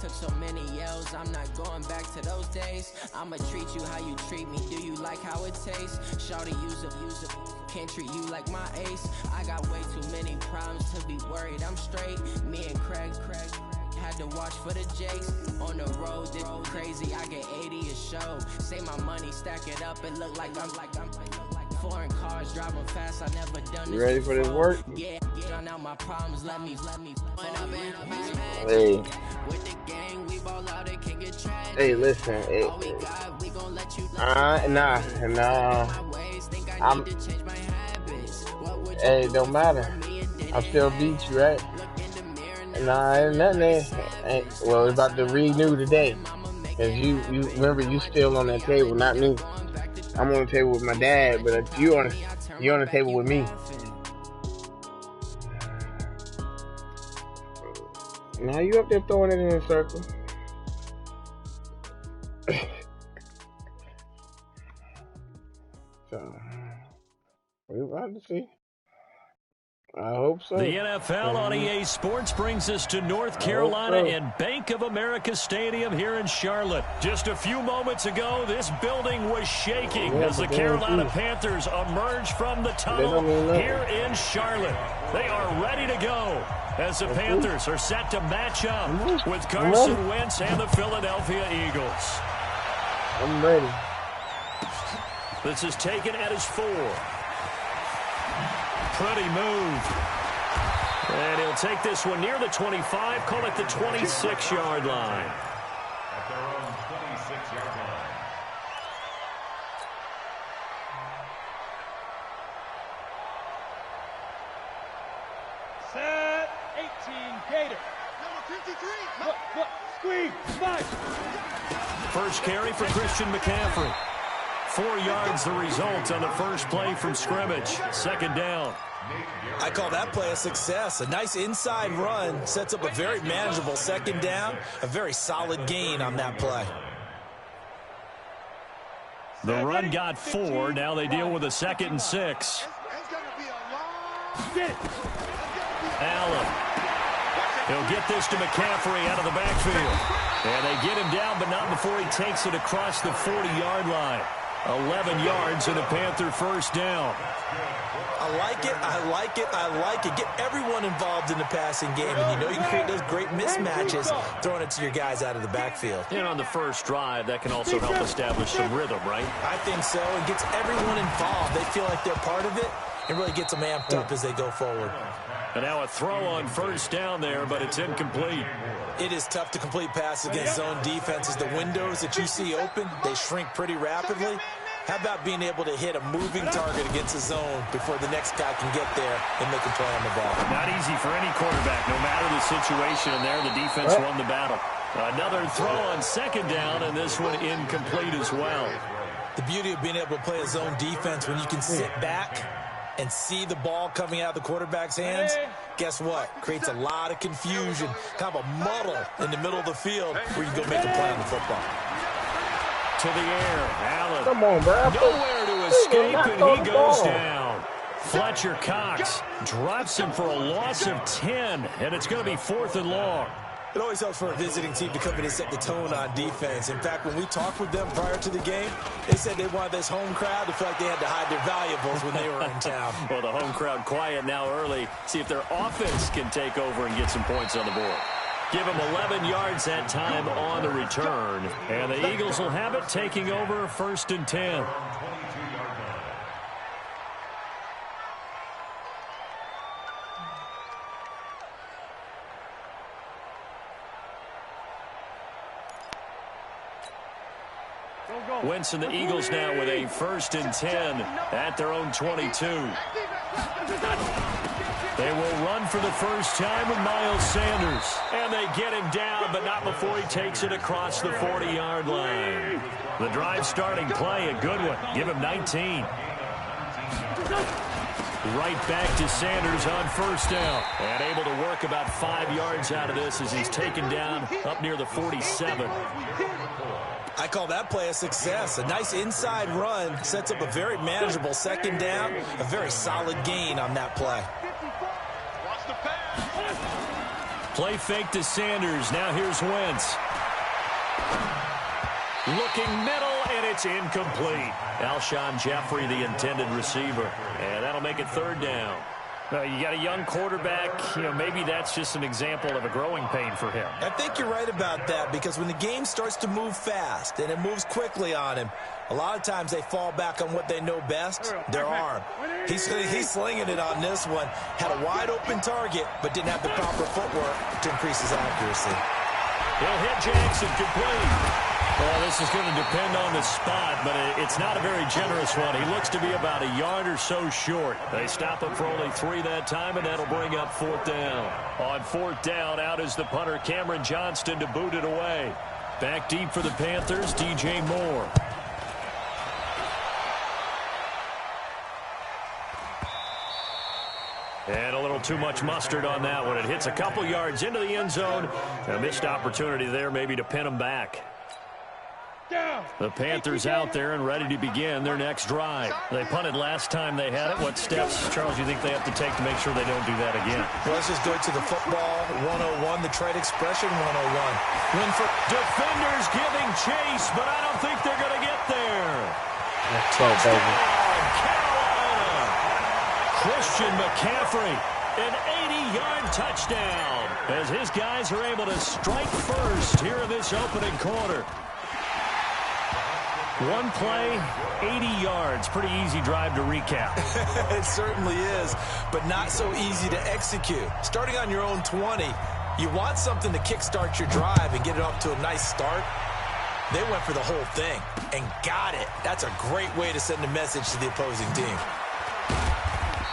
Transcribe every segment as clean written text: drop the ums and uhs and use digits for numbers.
took so many L's, I'm not going back to those days. I'ma treat you how you treat me, do you like how it tastes? Shawty, use up, can't treat you like my ace. I got way too many problems to be worried, I'm straight. Me and Craig had to watch for the Jakes. On the road, this crazy, I get 80 a show. Say my money, stack it up, it look like I'm foreign cars, driving fast, I never done this. You ready for this work? Yeah, drown out my problems, let me Hey. With the gang, we ball out, it can get tragic. Hey, listen. Hey. Nah. Hey, it don't matter. I still beat you, right? Nah, ain't nothing. Well, it's about to renew today. Cause you remember you still on that table, not me. I'm on the table with my dad, but you're on the table with me. Now you up there throwing it in a circle. So we're about to see. I hope so. The NFL on EA Sports brings us to North Carolina and Bank of America Stadium here in Charlotte. Just a few moments ago, this building was shaking as the Carolina Panthers emerged from the tunnel here in Charlotte. They are ready to go as the Panthers are set to match up with Carson Wentz and the Philadelphia Eagles. I'm ready. This is taken at his 4. Pretty move. And he'll take this one near the 25, call it the 26-yard line. At their own 26-yard line. Set, 18, Gator. Number 53. Look, squeeze, smash. First carry for Christian McCaffrey. 4 yards the result on the first play from scrimmage. Second down. I call that play a success. A nice inside run sets up a very manageable second down. A very solid gain on that play. The run got 4. Now they deal with a 2nd and 6. Allen. He'll get this to McCaffrey out of the backfield. And they get him down, but not before he takes it across the 40-yard line. 11 yards and a Panther first down. I like it. Get everyone involved in the passing game. And you know you can create those great mismatches throwing it to your guys out of the backfield. And on the first drive, that can also help establish some rhythm, right? I think so. It gets everyone involved. They feel like they're part of it. It really gets them amped up as they go forward. And now a throw on first down there, but it's incomplete. It is tough to complete passes against zone defenses. The windows that you see open, they shrink pretty rapidly. How about being able to hit a moving target against a zone before the next guy can get there and make a play on the ball? Not easy for any quarterback, no matter the situation. And there, the defense won the battle. Another throw on second down, and this one incomplete as well. The beauty of being able to play a zone defense when you can sit back and see the ball coming out of the quarterback's hands, guess what? Creates a lot of confusion, kind of a muddle in the middle of the field where you can go make a play on the football. To the air, Allen. Come on, bro. Nowhere to escape, and he goes down. Fletcher Cox drops him for a loss of 10, and it's going to be 4th and long. It always helps for a visiting team to come in and set the tone on defense. In fact, when we talked with them prior to the game, they said they wanted this home crowd to feel like they had to hide their valuables when they were in town. Well, the home crowd quiet now early. See if their offense can take over and get some points on the board. Give them 11 yards that time on the return. And the Eagles will have it, taking over 1st and 10. Wentz and the Eagles now with a 1st and 10 at their own 22. They will run for the first time with Miles Sanders. And they get him down, but not before he takes it across the 40-yard line. The drive starting play, a good one. Give him 19. Right back to Sanders on first down. And able to work about 5 yards out of this as he's taken down up near the 47. I call that play a success. A nice inside run sets up a very manageable second down. A very solid gain on that play. Play fake to Sanders. Now here's Wentz. Looking middle, and it's incomplete. Alshon Jeffrey, the intended receiver. And that'll make it 3rd down. You got a young quarterback. Maybe that's just an example of a growing pain for him. I think you're right about that, because when the game starts to move fast and it moves quickly on him, a lot of times they fall back on what they know best, their arm. He's slinging it on this one. Had a wide-open target, but didn't have the proper footwork to increase his accuracy. He'll hit Jackson, complete. Well, this is going to depend on the spot, but it's not a very generous one. He looks to be about a yard or so short. They stop him for only 3 that time, and that'll bring up 4th down. On 4th down, out is the punter, Cameron Johnston, to boot it away. Back deep for the Panthers, DJ Moore. And a little too much mustard on that one. It hits a couple yards into the end zone. A missed opportunity there maybe to pin him back. The Panthers out there and ready to begin their next drive. They punted last time they had it. What steps, Charles, do you think they have to take to make sure they don't do that again? Well, let's just go to the football 101, the trade expression 101. Win for defenders giving chase, but I don't think they're going to get there. Touchdown, Carolina. Christian McCaffrey, an 80-yard touchdown, as his guys are able to strike first here in this opening quarter. One play, 80 yards. Pretty easy drive to recap. It certainly is, but not so easy to execute. Starting on your own 20, you want something to kickstart your drive and get it off to a nice start. They went for the whole thing and got it. That's a great way to send a message to the opposing team.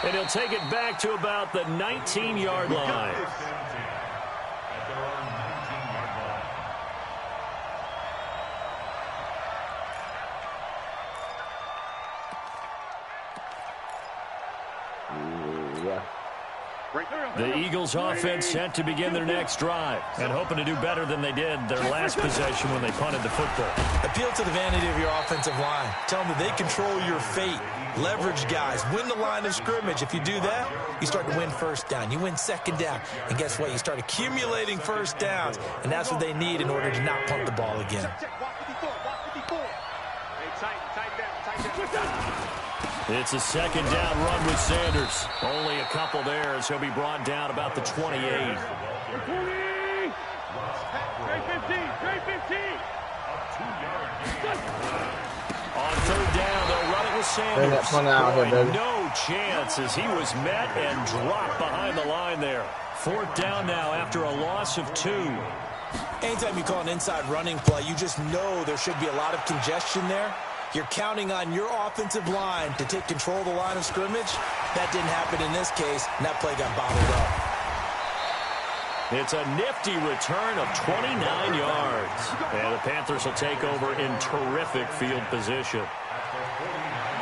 And he'll take it back to about the 19-yard line. The Eagles offense set to begin their next drive and hoping to do better than they did their last possession when they punted the football. Appeal to the vanity of your offensive line. Tell them that they control your fate. Leverage guys. Win the line of scrimmage. If you do that, you start to win 1st down. You win 2nd down. And guess what? You start accumulating 1st downs. And that's what they need in order to not punt the ball again. It's a 2nd down run with Sanders. Only a couple there as he'll be brought down about the 28. Trey 15. On 3rd down, they'll run it with Sanders. Boy, no chance as he was met and dropped behind the line there. 4th down now after a loss of 2. Anytime you call an inside running play, you just know there should be a lot of congestion there. You're counting on your offensive line to take control of the line of scrimmage. That didn't happen in this case, and that play got bottled up. It's a nifty return of 29 yards. And the Panthers will take over in terrific field position.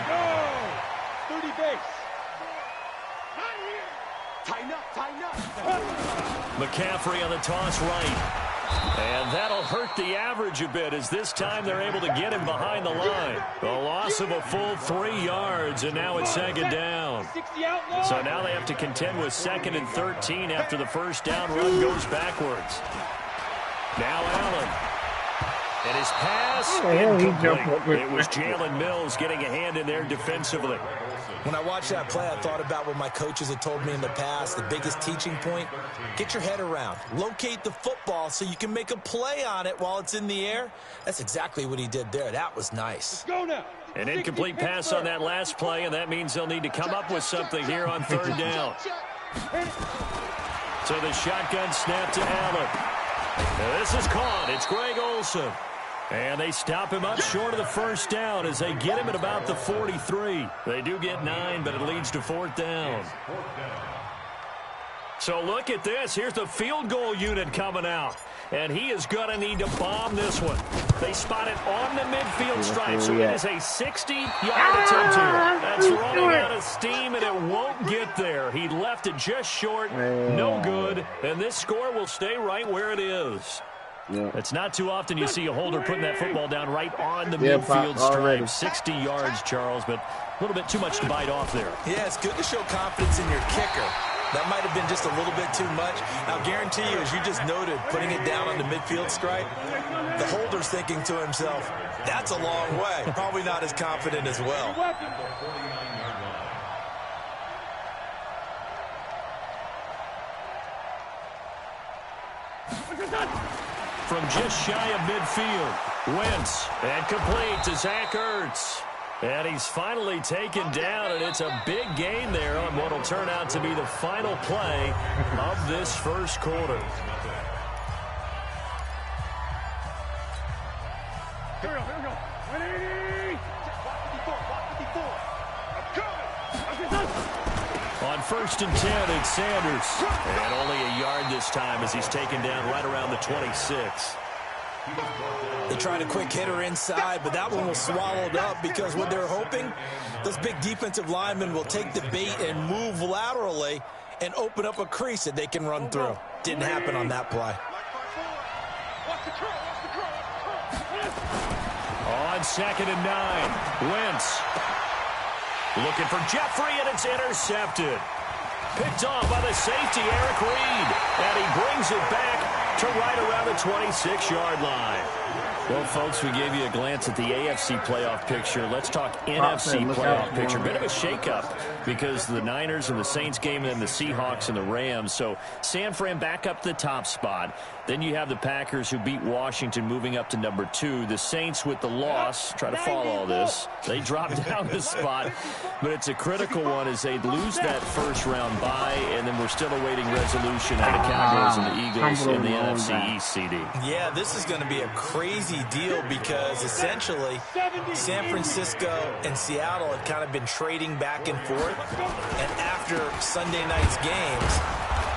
Go! 30 base. Tighten up. McCaffrey on the toss right. And that'll hurt the average a bit as this time they're able to get him behind the line. A loss of a full 3 yards, and now it's 2nd down. So now they have to contend with 2nd and 13 after the 1st down run goes backwards. Now Allen. And his pass incomplete. It was Jalen Mills getting a hand in there defensively. When I watched that play, I thought about what my coaches had told me in the past. The biggest teaching point, get your head around. Locate the football so you can make a play on it while it's in the air. That's exactly what he did there. That was nice. Let's go now. An incomplete pass on that last play, and that means they'll need to come up with something here on 3rd down. So the shotgun snap to Allen. Now this is caught. It's Greg Olsen. And they stop him up short of the 1st down as they get him at about the 43. They do get 9, but it leads to 4th down. So look at this. Here's the field goal unit coming out. And he is going to need to bomb this one. They spot it on the midfield stripe, so it is a 60-yard attempt here. That's running out of steam, and it won't get there. He left it just short. No good. And this score will stay right where it is. Yeah. It's not too often you see a holder putting that football down right on the midfield stripe. 60 yards, Charles, but a little bit too much to bite off there. Yeah, it's good to show confidence in your kicker, That might have been just a little bit too much. I'll guarantee you, as you just noted, putting it down on the midfield stripe, the holder's thinking to himself, that's a long way. Probably not as confident as well. From just shy of midfield, Wentz, and complete to Zach Ertz. And he's finally taken down, and it's a big gain there on what will turn out to be the final play of this first quarter. Here we go. 180. On 1st and 10, it's Sanders. And only a yard this time as he's taken down right around the 26. They tried a quick hitter inside, but that one was swallowed up because what they're hoping, those big defensive linemen will take the bait and move laterally and open up a crease that they can run through. Didn't happen on that play. On 2nd and 9, Wentz looking for Jeffrey, and it's intercepted. Picked off by the safety, Eric Reed, and he brings it back to right around the 26-yard line. Well, folks, we gave you a glance at the AFC playoff picture. Let's talk NFC playoff picture. Bit of a shakeup because the Niners and the Saints game and then the Seahawks and the Rams. So San Fran back up the top spot. Then you have the Packers who beat Washington moving up to number 2. The Saints with the loss, try to follow all this. They drop down the spot, but it's a critical one as they lose that first round bye, and then we're still awaiting resolution of the Cowboys and the Eagles in the NFC East CD. Yeah, this is going to be a crazy deal because essentially San Francisco and Seattle had kind of been trading back and forth, and after Sunday night's games,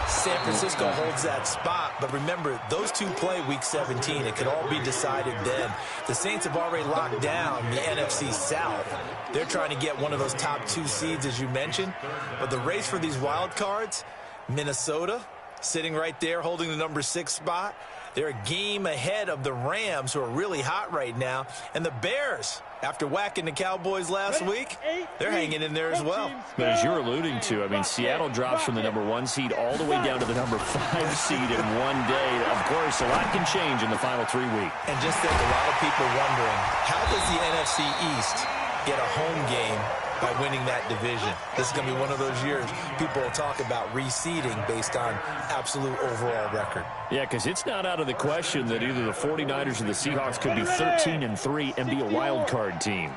San Francisco holds that spot, but remember, those two play Week 17. It could all be decided then. The Saints have already locked down the NFC South. They're trying to get one of those top 2 seeds, as you mentioned, but the race for these wild cards, Minnesota sitting right there holding the number 6 spot. They're a game ahead of the Rams, who are really hot right now. And the Bears, after whacking the Cowboys last week, they're hanging in there as well. But as you're alluding to, I mean, Seattle drops from the number 1 seed all the way down to the number 5 seed in one day. Of course, a lot can change in the final 3 weeks. And just think, a lot of people wondering, how does the NFC East get a home game by winning that division? This is going to be one of those years people will talk about reseeding based on absolute overall record. Yeah, because it's not out of the question that either the 49ers or the Seahawks could be 13-3 and be a wild card team.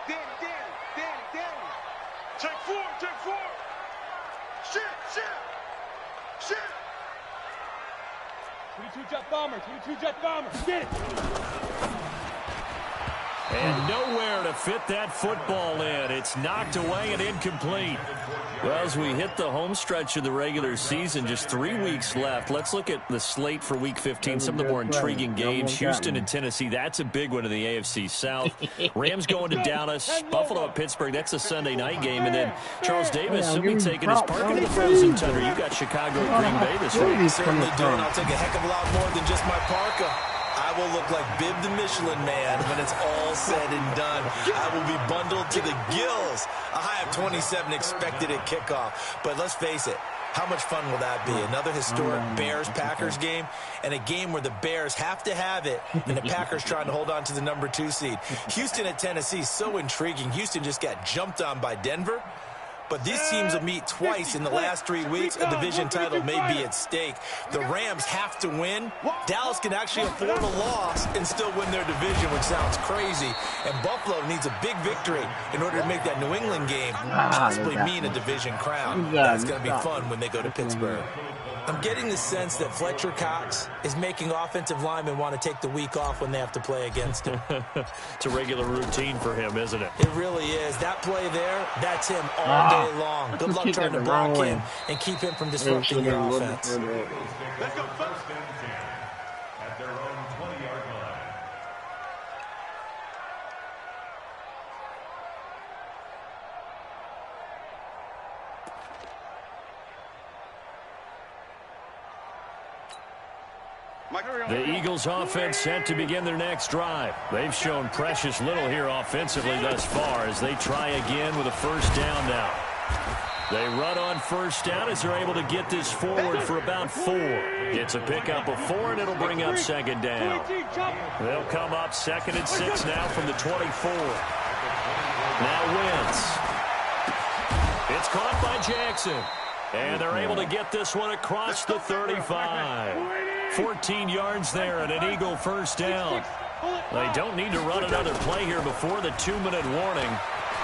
Danny. Take 4. Shit. 22 jet bomber. Get it. And nowhere to fit that football in. It's knocked away and incomplete. Well, as we hit the home stretch of the regular season, just 3 weeks left. Let's look at the slate for Week 15, some of the more intriguing games. Houston and Tennessee, that's a big one in the AFC South. Rams going to Dallas, Buffalo at Pittsburgh, that's a Sunday night game. And then Charles Davis, he'll be taking his park into the frozen tundra. You've got Chicago at Green Bay this week. Certainly do, and I'll take a heck of a lot more than just my parka. I will look like Bib the Michelin Man when it's all said and done. I will be bundled to the gills. A high of 27 expected at kickoff. But let's face it, how much fun will that be? Another historic Bears-Packers game, and a game where the Bears have to have it, and the Packers trying to hold on to the number 2 seed. Houston at Tennessee, so intriguing. Houston just got jumped on by Denver. But these teams will meet twice in the last 3 weeks. A division title may be at stake. The Rams have to win. Dallas can actually afford a loss and still win their division, which sounds crazy. And Buffalo needs a big victory in order to make that New England game possibly mean a division crown. That's going to be fun when they go to Pittsburgh. I'm getting the sense that Fletcher Cox is making offensive linemen want to take the week off when they have to play against him. It's a regular routine for him, isn't it? It really is. That play there, that's him all day long. Good luck trying to block him and keep him from disrupting your offense. Let's go first and 10 at their own 20-yard line. The Eagles offense set to begin their next drive. They've shown precious little here offensively thus far as they try again with a first down now. They run on first down as they're able to get this forward for about 4. It's a pickup of 4, and it'll bring up second down. They'll come up 2nd and 6 now from the 24. Now Wentz. It's caught by Jackson. And they're able to get this one across the 35. 14 yards there and an Eagle first down. They don't need to run another play here before the 2-minute warning.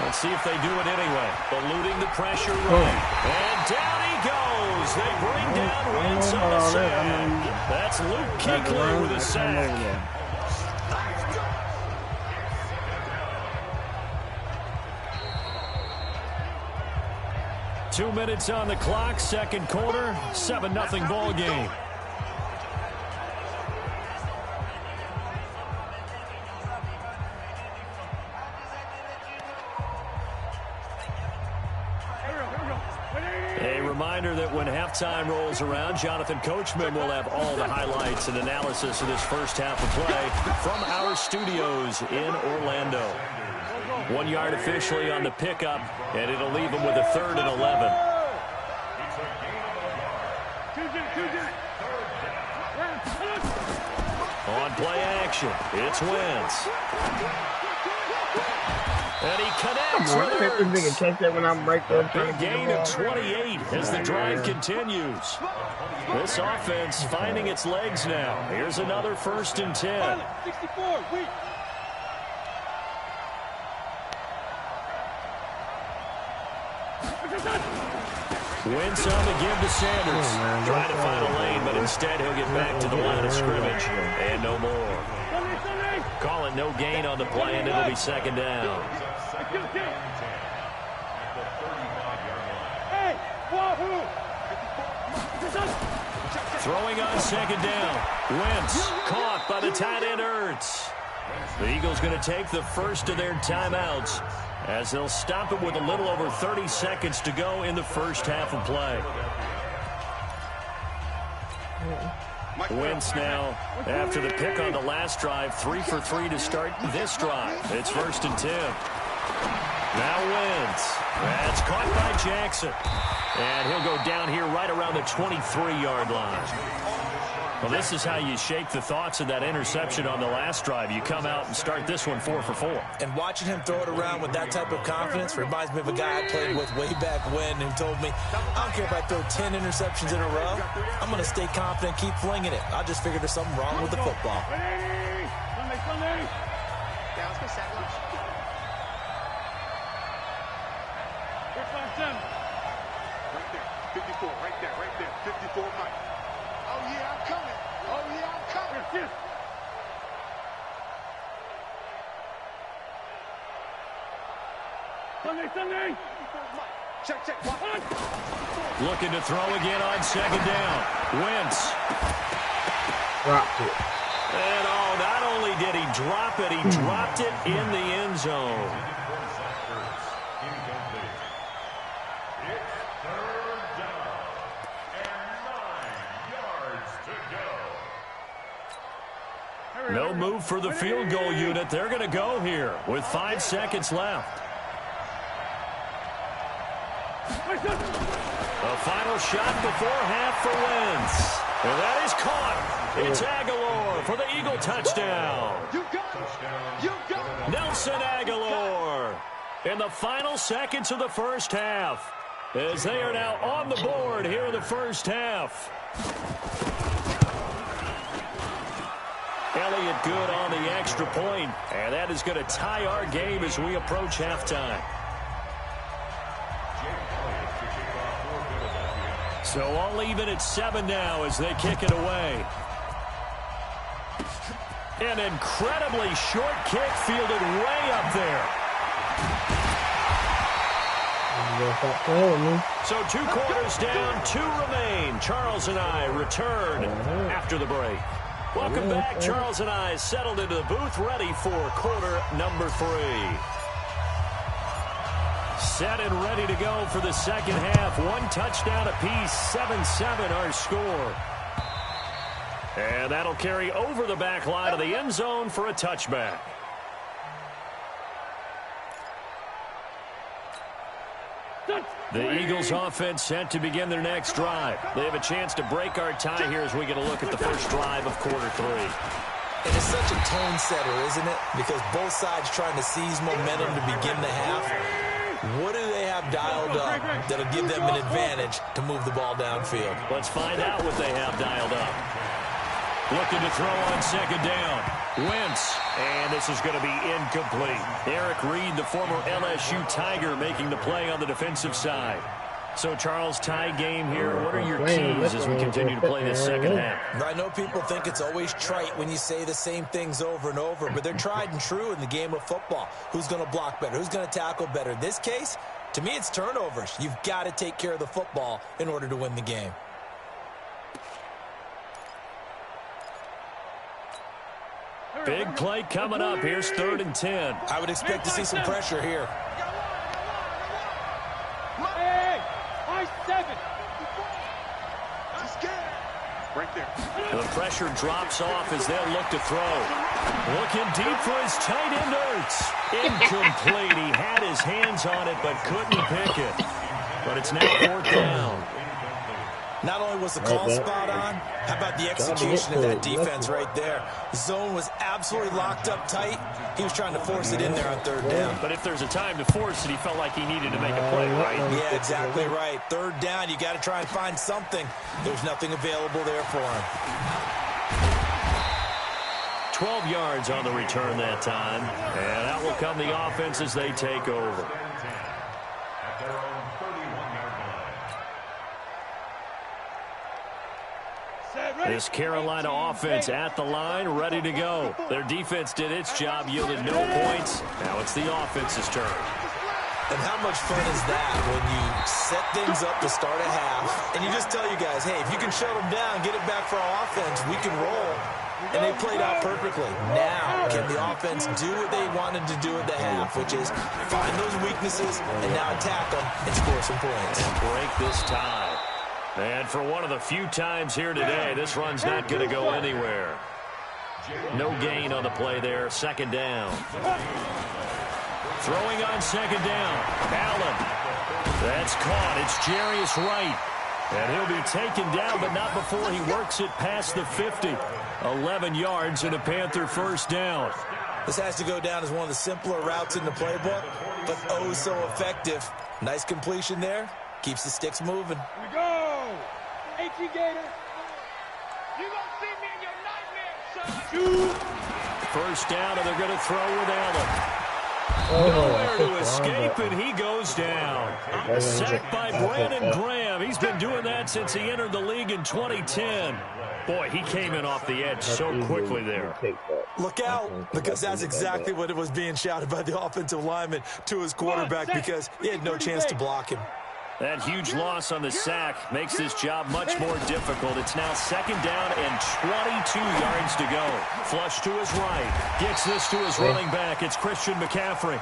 Let's see if they do it anyway. Eluding the pressure right. And down he goes. They bring down Wentz on the sack. That's Luke Kuechly with a sack. 2 minutes on the clock, second quarter, 7-0 ball game. A reminder that when halftime rolls around, Jonathan Coachman will have all the highlights and analysis of this first half of play from our studios in Orlando. 1 yard officially on the pickup, and it'll leave them with a 3rd and 11. On play action, it's Wentz. And he connects. Catch that when I'm right there. Big gain of 28 as the drive continues. This offense finding its legs now. Here's another 1st and 10. 64, wait. Wentz on the give to Sanders. Trying to find a lane, but instead he'll get back to the line of scrimmage. And no more. Call it no gain on the play, and it'll be 2nd down. Throwing on 2nd down. Wentz caught by the tight end Ertz. The Eagles going to take the first of their timeouts as they'll stop it with a little over 30 seconds to go in the first half of play. Wentz now, after the pick on the last drive, 3 for 3 to start this drive. It's 1st and 10. Now Wentz. That's caught by Jackson. And he'll go down here right around the 23-yard line. Well, this is how you shake the thoughts of that interception on the last drive. You come out and start this one 4 for 4. And watching him throw it around with that type of confidence reminds me of a guy I played with way back when who told me, I don't care if I throw 10 interceptions in a row. I'm going to stay confident, keep flinging it. I just figured there's something wrong with the football. Right there, 54 Mike. Oh, yeah, I'm coming. Oh, yeah, I'm coming. Yes. Sunday. Check. Looking to throw again on 2nd down. Wentz. Dropped it. And not only did he drop it, he dropped it in the end zone. No move for the field goal unit. They're going to go here with 5 seconds left. A final shot before half for Wentz. And that is caught. It's Aguilar for the Eagle touchdown. Nelson Aguilar in the final seconds of the first half as they are now on the board here in the first half. Elliott good on the extra point, and that is going to tie our game as we approach halftime. So all even at 7 now as they kick it away. An incredibly short kick fielded way up there. So 2 quarters down, 2 remain. Charles and I return after the break. Welcome back. Charles and I settled into the booth, ready for quarter number 3. Set and ready to go for the second half. 1 touchdown apiece, 7-7 our score. And that'll carry over the back line of the end zone for a touchback. The Eagles offense set to begin their next drive. They have a chance to break our tie here as we get a look at the first drive of quarter 3. And it's such a tone setter, isn't it? Because both sides trying to seize momentum to begin the half. What do they have dialed up that'll give them an advantage to move the ball downfield? Let's find out what they have dialed up. Looking to throw on second down. Wentz, and this is going to be incomplete. Eric Reed, the former LSU Tiger, making the play on the defensive side. So, Charles, tie game here. What are your keys as we continue to play this second half? I know people think it's always trite when you say the same things over and over, but they're tried and true in the game of football. Who's going to block better? Who's going to tackle better? In this case, to me, it's turnovers. You've got to take care of the football in order to win the game. Big play coming up. Here's 3rd and 10. I would expect to see some pressure here. Hey, high 7. Right there. The pressure drops off as they'll look to throw. Looking deep for his tight end, Ertz. Incomplete. He had his hands on it but couldn't pick it. But it's now 4th down. Not only was the call spot on, how about the execution of that defense right there? The zone was absolutely locked up tight. He was trying to force it in there on 3rd down. But if there's a time to force it, he felt like he needed to make a play, right? Yeah, exactly right. 3rd down, you got to try and find something. There's nothing available there for him. 12 yards on the return that time. And out will come the offense as they take over. This Carolina offense at the line, ready to go. Their defense did its job, yielded no points. Now it's the offense's turn. And how much fun is that when you set things up to start a half, and you just tell you guys, hey, if you can shut them down, get it back for our offense, we can roll. And they played out perfectly. Now, can the offense do what they wanted to do at the half, which is find those weaknesses and now attack them and score some points. And break this tie. And for one of the few times here today, this run's not going to go anywhere. No gain on the play there. 2nd down. Throwing on 2nd down. Allen. That's caught. It's Jarius Wright. And he'll be taken down, but not before he works it past the 50. 11 yards and a Panther 1st down. This has to go down as one of the simpler routes in the playbook, but oh so effective. Nice completion there. Keeps the sticks moving. Here we go. AT Gator. You gonna see me in your nightmare, son. 1st down, and they're going to throw with Allen. Nowhere to escape, and he goes down. Sacked by Brandon Graham. He's been doing that since he entered the league in 2010. Boy, he came in off the edge so quickly there. Look out, because that's exactly what it was being shouted by the offensive lineman to his quarterback, because he had no chance to block him. That huge loss on the sack makes this job much more difficult. It's now 2nd down and 22 yards to go. Flush to his right. Gets this to his running back. It's Christian McCaffrey.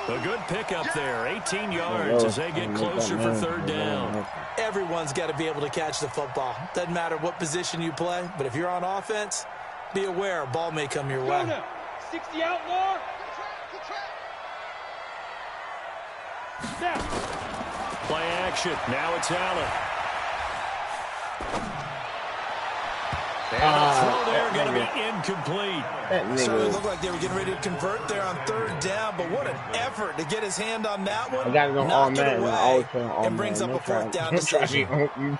A good pickup there. 18 yards as they get closer for 3rd down. Everyone's got to be able to catch the football. Doesn't matter what position you play, but if you're on offense, be aware a ball may come your way. 60 outlaw. Now. Play action. Now it's Allen. And the throw there going to be incomplete. So it looked like they were getting ready to convert there on 3rd down, but what an effort to get his hand on that one. I gotta go knock it away, and brings up a 4th down decision.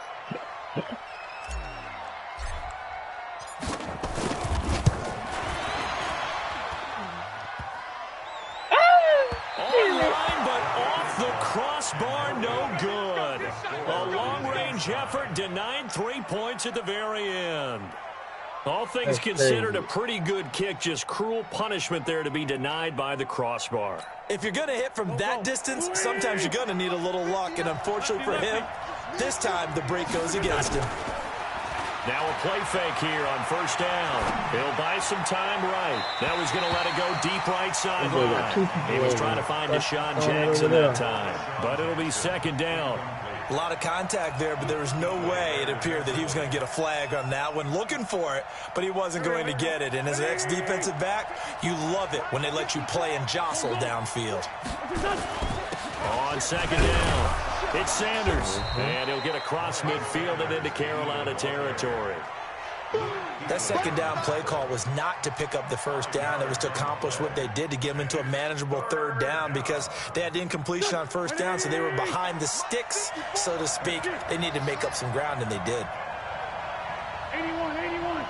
Crossbar, no good. A long-range effort denied 3 points at the very end. All things considered, a pretty good kick. Just cruel punishment there to be denied by the crossbar. If you're going to hit from that distance, sometimes you're going to need a little luck. And unfortunately for him, this time the break goes against him. Now a play fake here on 1st down. He'll buy some time right. That was going to let it go deep right sideline. He was trying to find Deshaun Jackson that time. But it'll be 2nd down. A lot of contact there, but there was no way it appeared that he was going to get a flag on that one. Looking for it, but he wasn't going to get it. And as an ex-defensive back, you love it when they let you play and jostle downfield. On 2nd down. It's Sanders, and he'll get across midfield and into Carolina territory. That second down play call was not to pick up the first down. It was to accomplish what they did to get them into a manageable third down because they had incompletion on first down, so they were behind the sticks, so to speak. They needed to make up some ground, and they did. 81.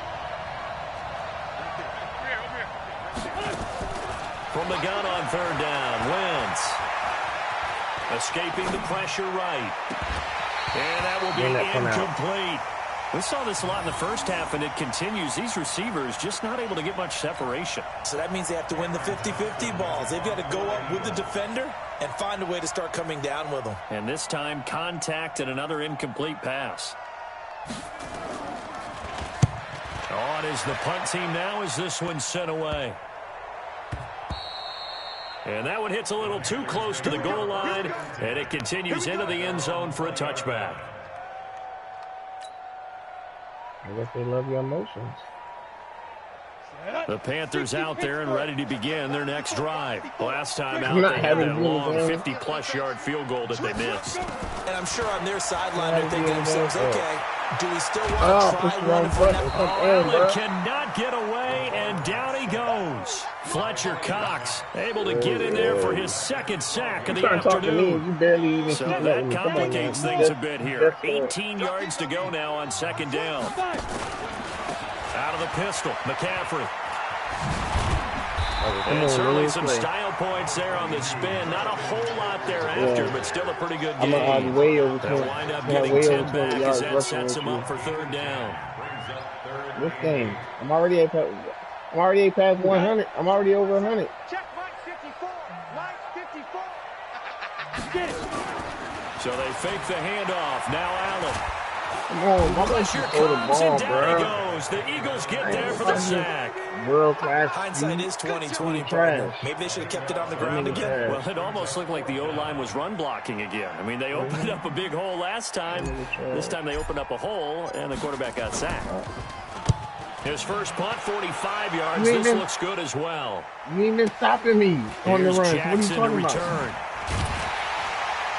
From the gun on third down, Wentz. Escaping the pressure right. And that will be incomplete. We saw this a lot in the first half, and it continues. These receivers just not able to get much separation. So that means they have to win the 50-50 balls. They've got to go up with the defender and find a way to start coming down with them. And this time, contact and another incomplete pass. On is the punt team now as this one's sent away. And that one hits a little too close to the goal line, and it continues into the end zone for a touchback. I guess they love your emotions. The Panthers out there and ready to begin their next drive. Last time out, they had that long 50-plus yard field goal that they missed. And I'm sure on their sideline they're thinking to themselves, okay, do we still want to try one for that? Allen cannot get away, and down he goes. Fletcher Cox able to get in there for his second sack of the afternoon. So that complicates things a bit here. 18 yards to go now on second down. Out of the pistol, McCaffrey. And certainly some style points there on the spin. Not a whole lot thereafter, but still a pretty good game. They'll wind up getting 10 back as that sets him up for third down. This game, I'm already past 100. I'm already over 100. Check Mike 54. Mike 54. So they fake the handoff. Now Allen. Come on, my Pressure comes and down he goes. The Eagles get there for the sack. World class. Hindsight is 20/20, partner. Maybe they should have kept it on the ground again. Well, it almost looked like the O-line was run blocking again. I mean, they opened up a big hole last time. This time they opened up a hole, and the quarterback got sacked. His first punt, 45 yards. This looks good as well. You ain't been stopping me on the run. Jackson What are you to talking return. about?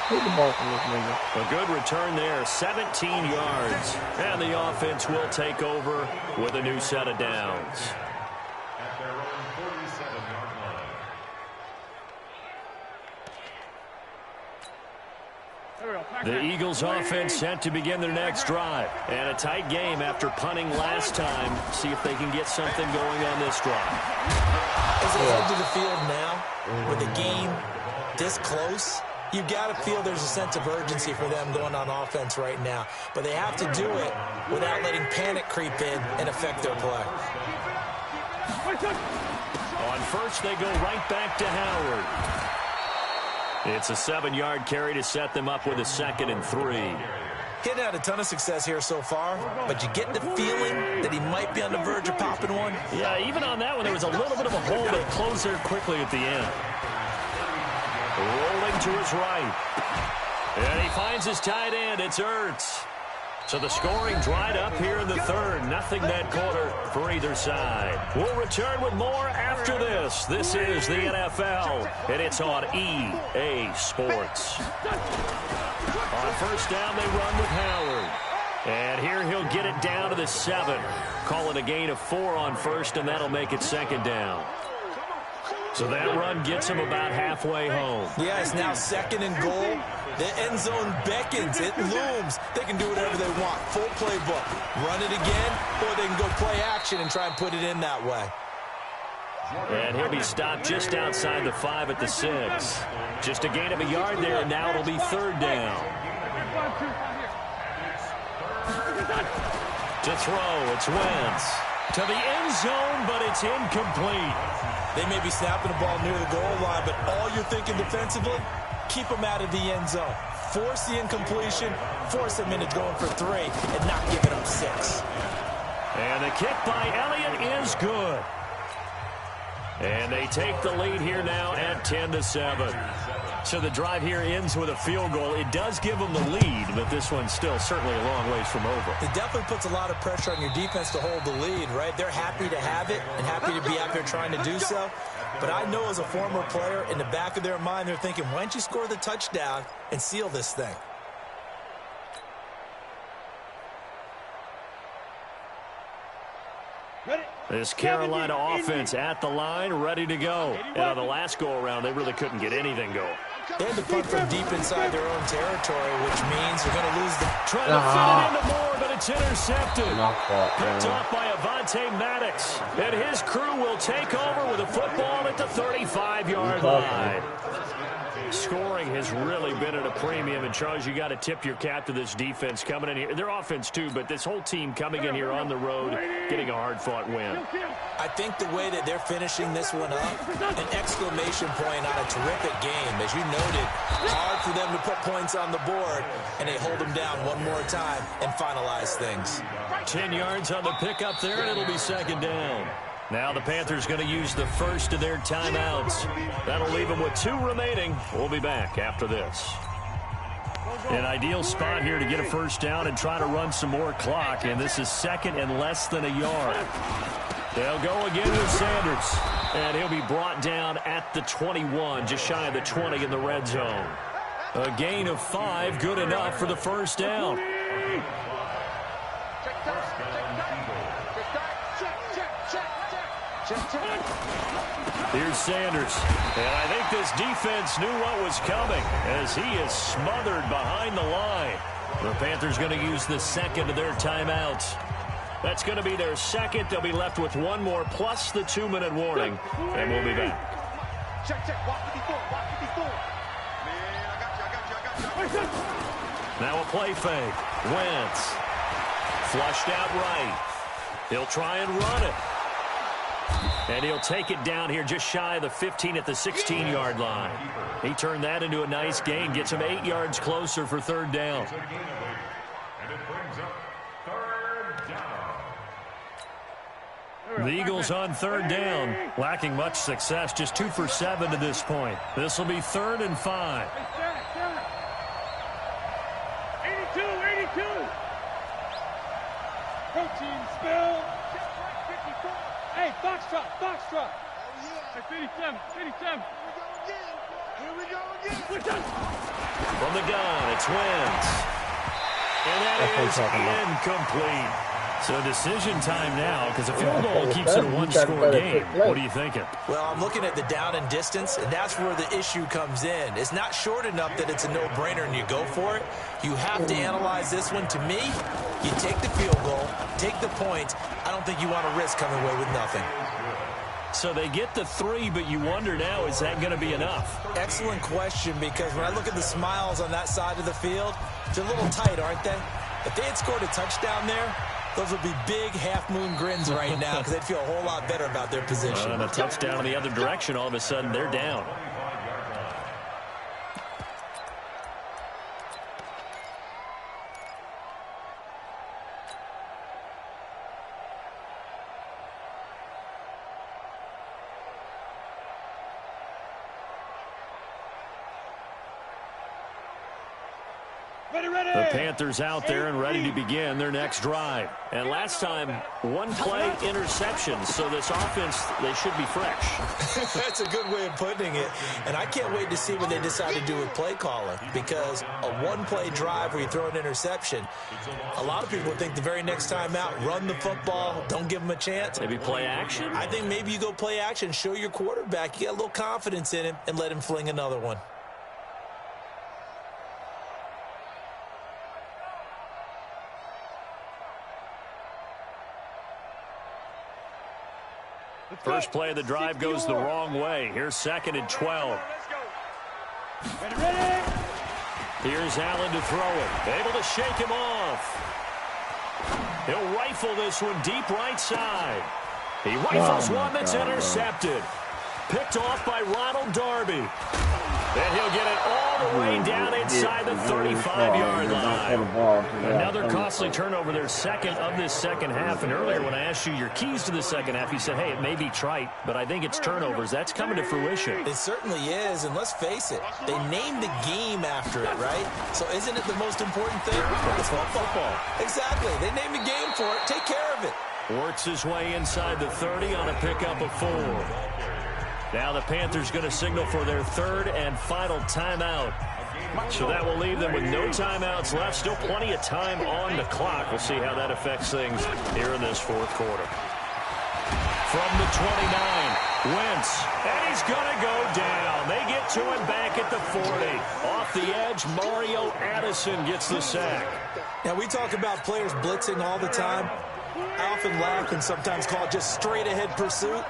Take the ball from this nigga. A good return there, 17 yards. And the offense will take over with a new set of downs. At their own 47-yard line. The Eagles offense set to begin their next drive. And a tight game after punting last time. See if they can get something going on this drive. As they head to the field now, with the game this close, you've got to feel there's a sense of urgency for them going on offense right now. But they have to do it without letting panic creep in and affect their play. On first, they go right back to Howard. It's a 7-yard carry to set them up with a 2nd and 3. He's had a ton of success here so far, but you get the feeling that he might be on the verge of popping one. Yeah, even on that one, there was a little bit of a hole that closed there quickly at the end. Rolling to his right. And he finds his tight end. It's Ertz. So the scoring dried up here in the third. Nothing that quarter for either side. We'll return with more after this. This is the NFL, and it's on EA Sports. On first down, they run with Howard. And here he'll get it down to the 7. Call it a gain of 4 on first, and that'll make it second down. So that run gets him about halfway home. Yeah, it's now 2nd and goal. The end zone beckons. It looms. They can do whatever they want. Full playbook. Run it again, or they can go play action and try and put it in that way. And he'll be stopped just outside the 5 at the 6. Just a gain of a yard there, and now it'll be third down. To throw, it's Wentz. To the end zone, but it's incomplete. They may be snapping the ball near the goal line, but all you're thinking defensively, keep them out of the end zone. Force the incompletion, force them into going for 3, and not giving them 6. And the kick by Elliott is good. And they take the lead here now at 10-7. So the drive here ends with a field goal. It does give them the lead, but this one's still certainly a long ways from over. It definitely puts a lot of pressure on your defense to hold the lead, right? They're happy to have it and happy to be out there trying to do so. But I know as a former player, in the back of their mind, they're thinking, why don't you score the touchdown and seal this thing? This Carolina offense at the line, ready to go. And on the last go-around, they really couldn't get anything going. They had to punt from deep inside their own territory, which means they're going to lose the... Trying to fit it into Moore, but it's intercepted. Picked off by Avonte Maddox. And his crew will take over with a football at the 35-yard line. Scoring has really been at a premium, and Charles, you got to tip your cap to this defense coming in here. Their offense too, but this whole team coming in here on the road, getting a hard-fought win. I think the way that they're finishing this one up, an exclamation point on a terrific game. As you noted, hard for them to put points on the board, and they hold them down one more time and finalize things. 10 yards on the pickup there, and it'll be second down. Now the Panthers going to use the first of their timeouts. That'll leave them with 2 remaining. We'll be back after this. An ideal spot here to get a first down and try to run some more clock, and this is second and less than a yard. They'll go again with Sanders, and he'll be brought down at the 21, just shy of the 20 in the red zone. A gain of 5, good enough for the first down. Here's Sanders, and I think this defense knew what was coming as he is smothered behind the line. The Panthers going to use the second of their timeouts. That's going to be their second. They'll be left with 1 more plus the 2-minute warning, and we'll be back. Now a play fake. Wentz flushed out right. He'll try and run it. And he'll take it down here just shy of the 15 at the 16-yard line. He turned that into a nice gain, gets him 8 yards closer for third down. The Eagles on third down, lacking much success, just 2 for 7 to this point. This will be 3rd and 5. 82. Protein spill. Hey, Foxtrot. Hey, 57. Here we go again. From the gun, it's Wentz. And that is incomplete. So decision time now, because a field goal keeps it a 1-score game. What are you thinking? Well, I'm looking at the down and distance, and that's where the issue comes in. It's not short enough that it's a no-brainer and you go for it. You have to analyze this one. To me, you take the field goal, take the points. I don't think you want to risk coming away with nothing. So they get the 3, but you wonder now, is that going to be enough? Excellent question, because when I look at the smiles on that side of the field, they're a little tight, aren't they? If they had scored a touchdown there, those would be big half-moon grins right now because they'd feel a whole lot better about their position. And a touchdown in the other direction, all of a sudden they're down. The Panthers out there and ready to begin their next drive. And last time, 1 play interception. So this offense, they should be fresh. That's a good way of putting it. And I can't wait to see what they decide to do with play calling. Because a 1-play drive where you throw an interception, a lot of people think the very next time out, run the football, don't give them a chance. Maybe play action? I think maybe you go play action, show your quarterback you got a little confidence in him, and let him fling another one. First play of the drive goes the wrong way. Here's 2nd and 12. Here's Allen to throw it. Able to shake him off. He'll rifle this one deep right side. He rifles one that's intercepted. Picked off by Ronald Darby. And he'll get it all the way down inside the 35-yard line. Another costly turnover, their second of this second half. And earlier when I asked you your keys to the second half, you said, hey, it may be trite, but I think it's turnovers. That's coming to fruition. It certainly is, and let's face it, they named the game after it, right? So isn't it the most important thing? It's football. Exactly. They named the game for it. Take care of it. Works his way inside the 30 on a pickup of 4. Now the Panthers going to signal for their 3rd and final timeout. So that will leave them with no timeouts left. Still plenty of time on the clock. We'll see how that affects things here in this 4th quarter. From the 29, Wentz, and he's going to go down. They get to him back at the 40. Off the edge, Mario Addison gets the sack. Now, we talk about players blitzing all the time. I often laugh and sometimes call it just straight-ahead pursuit.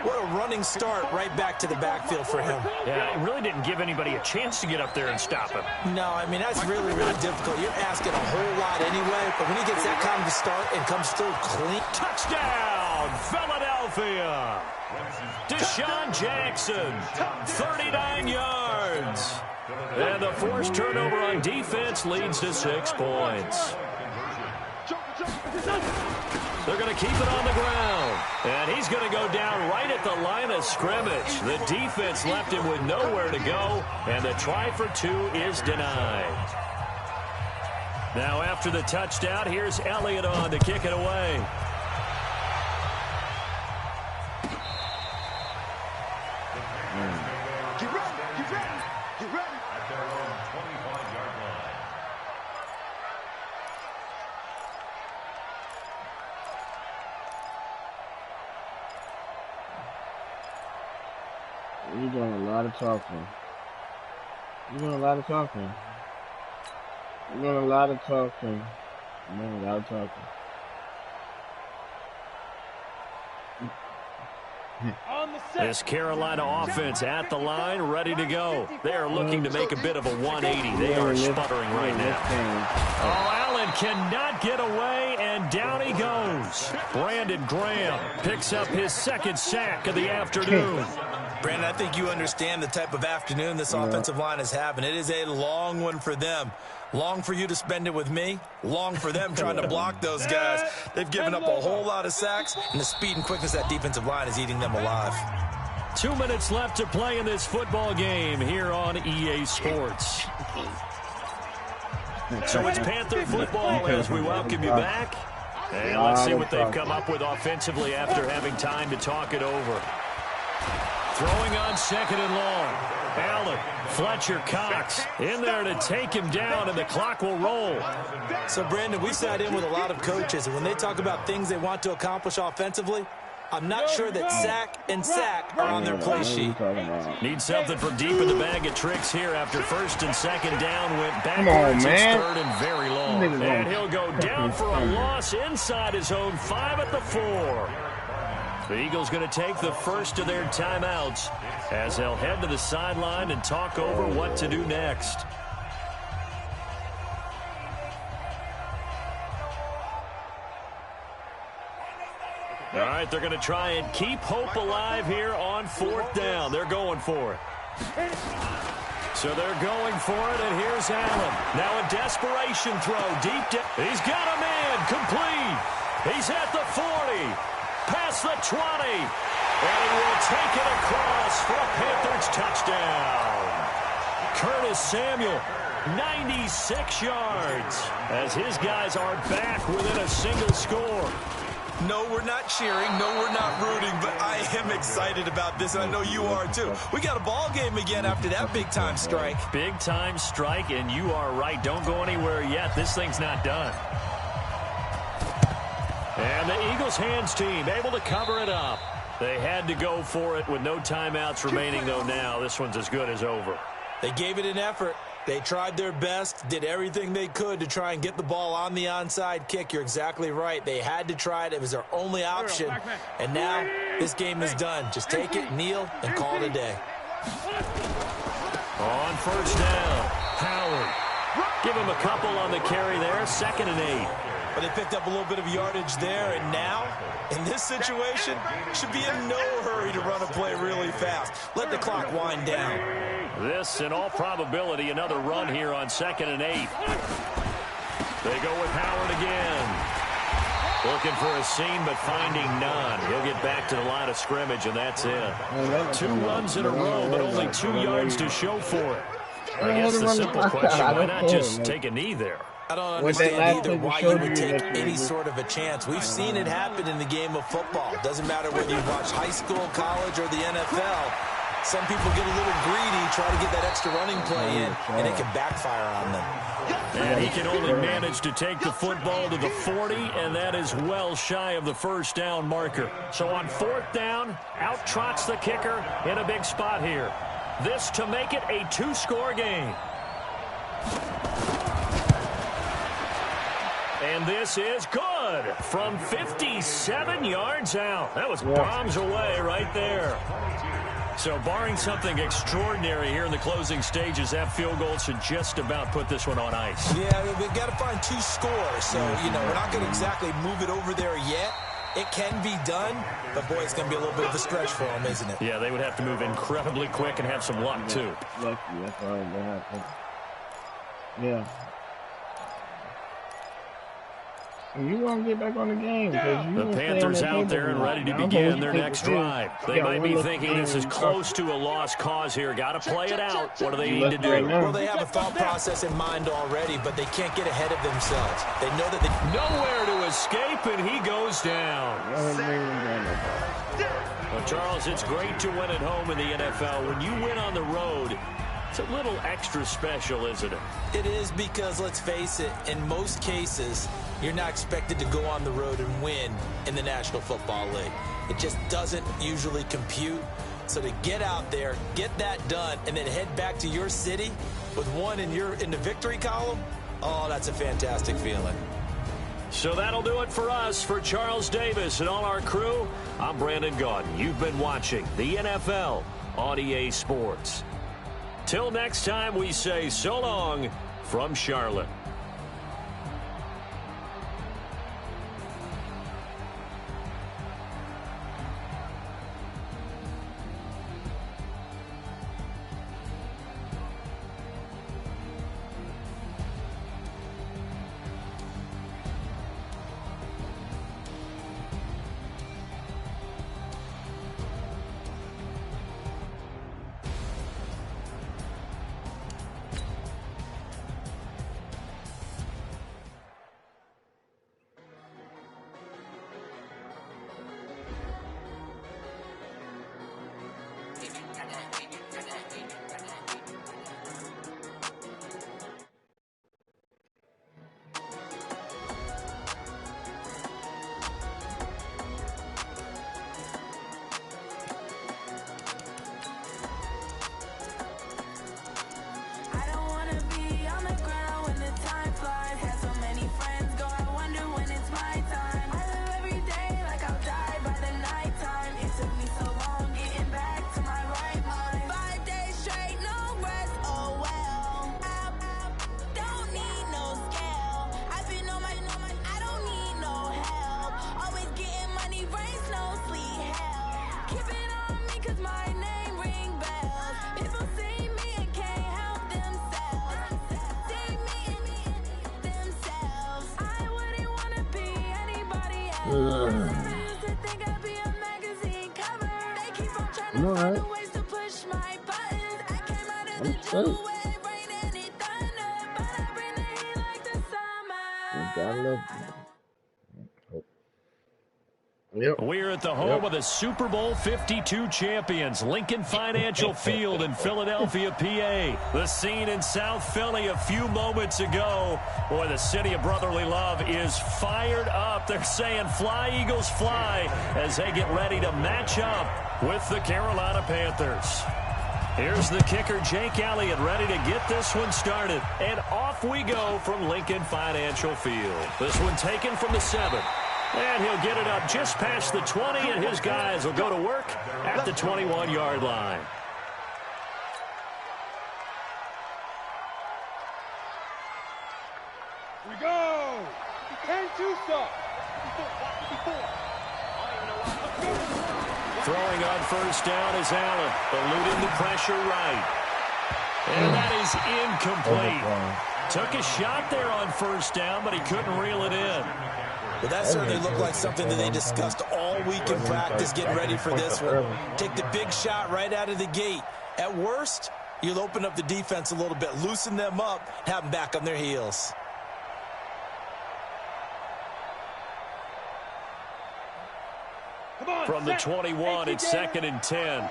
What a running start right back to the backfield for him. Yeah, it really didn't give anybody a chance to get up there and stop him. No, I mean, that's really, really difficult. You're asking a whole lot anyway, but when he gets that kind of a start and comes through clean. Touchdown, Philadelphia! Deshaun Jackson, 39 yards. And the forced turnover on defense leads to 6 points. They're going to keep it on the ground. And he's going to go down right at the line of scrimmage. The defense left him with nowhere to go. And the try for 2 is denied. Now after the touchdown, here's Elliott on to kick it away. Get ready, get ready, get ready. At their own 25-yard line. You're doing a lot of talking. You're doing a lot of talking. You're doing a lot of talking. You're doing a lot of talking. This Carolina offense at the line, ready to go. They are looking to make a bit of a 180. They are sputtering right now. Oh, Allen cannot get away, and down he goes. Brandon Graham picks up his 2nd sack of the afternoon. Brandon, I think you understand the type of afternoon this offensive line is having. It is a long one for them. Long for you to spend it with me. Long for them trying to block those guys. They've given up a whole lot of sacks, and the speed and quickness of that defensive line is eating them alive. 2 minutes left to play in this football game here on EA Sports. So it's Panther football as we welcome you back. And let's see what they've come up with offensively after having time to talk it over. Throwing on 2nd and long. Allen, Fletcher Cox in there to take him down, and the clock will roll. So, Brandon, we sat in with a lot of coaches, and when they talk about things they want to accomplish offensively, I'm not sure that sack and sack are on their play sheet. Need something from deep in the bag of tricks here after 1st and 2nd down. Went backwards. It's 3rd and very long. And he'll go down for a loss inside his own 5 at the 4. The Eagles going to take the first of their timeouts as they'll head to the sideline and talk over what to do next. All right, they're going to try and keep hope alive here on 4th down. They're going for it. So they're going for it, and here's Allen. Now a desperation throw deep down. He's got a man complete. He's at the 40. Past the 20, and he will take it across for a Panthers touchdown. Curtis Samuel, 96 yards, as his guys are back within a single score. No, we're not cheering. No, we're not rooting, but I am excited about this, and I know you are too. We got a ball game again after that big-time strike. Big-time strike, and you are right. Don't go anywhere yet. This thing's not done. And the Eagles hands team able to cover it up. They had to go for it with no timeouts remaining, though now. This one's as good as over. They gave it an effort. They tried their best, did everything they could to try and get the ball on the onside kick. You're exactly right. They had to try it. It was their only option. And now this game is done. Just take it, kneel, and call it a day. On 1st down, Howard. Give him a couple on the carry there. 2nd and 8. But they picked up a little bit of yardage there, and now, in this situation, should be in no hurry to run a play really fast. Let the clock wind down. This, in all probability, another run here on 2nd and 8. They go with Howard again. Looking for a seam, but finding none. He'll get back to the line of scrimmage, and that's it. 2 runs in a row, but only 2 yards to show for it. I guess the simple question, why not just take a knee there? I don't understand either why you would take any sort of a chance. We've seen it happen in the game of football. Doesn't matter whether you watch high school, college, or the NFL. Some people get a little greedy, try to get that extra running play in, and it can backfire on them. And he can only manage to take the football to the 40, and that is well shy of the first down marker. So on 4th down, out trots the kicker in a big spot here. This to make it a 2-score game. And this is good from 57 yards out. That was bombs away right there. So barring something extraordinary here in the closing stages, that field goal should just about put this one on ice. Yeah, we've got to find 2 scores. So, you know, we're not going to exactly move it over there yet. It can be done, but, boy, it's going to be a little bit of a stretch for them, isn't it? Yeah, they would have to move incredibly quick and have some luck, too. Lucky, that's all that happens. Yeah. You want to get back on the game. The Panthers out there and ready to begin their next drive. They might be thinking this is close to a lost cause here. Got to play it out. What do they need to do? Well, they have a thought process in mind already, but they can't get ahead of themselves. They know that they... Nowhere to escape, and he goes down. Well, Charles, it's great to win at home in the NFL. When you win on the road, it's a little extra special, isn't it? It is because, let's face it, in most cases, you're not expected to go on the road and win in the National Football League. It just doesn't usually compute. So to get out there, get that done, and then head back to your city with one in the victory column, oh, that's a fantastic feeling. So that'll do it for us. For Charles Davis and all our crew, I'm Brandon Gaudin. You've been watching the NFL on EA Sports. Till next time, we say so long from Charlotte. I'm alright. I'm straight. Yep. We're at the home of the Super Bowl 52 champions, Lincoln Financial Field in Philadelphia, PA. The scene in South Philly a few moments ago. Boy, the city of brotherly love is fired up. They're saying fly, Eagles, fly, as they get ready to match up with the Carolina Panthers. Here's the kicker, Jake Elliott, ready to get this one started. And off we go from Lincoln Financial Field. This one taken from the 7. And he'll get it up just past the 20, and his guys will go to work at the 21-yard line. We go! 10-2 stop. Throwing on first down is Allen, eluding the pressure right. And that is incomplete. Took a shot there on first down, but he couldn't reel it in. Well, that certainly looked like something that they discussed all week in practice, getting ready for this one. Take the big shot right out of the gate. At worst, you'll open up the defense a little bit, loosen them up, have them back on their heels. From the 21, it's 2nd and 10.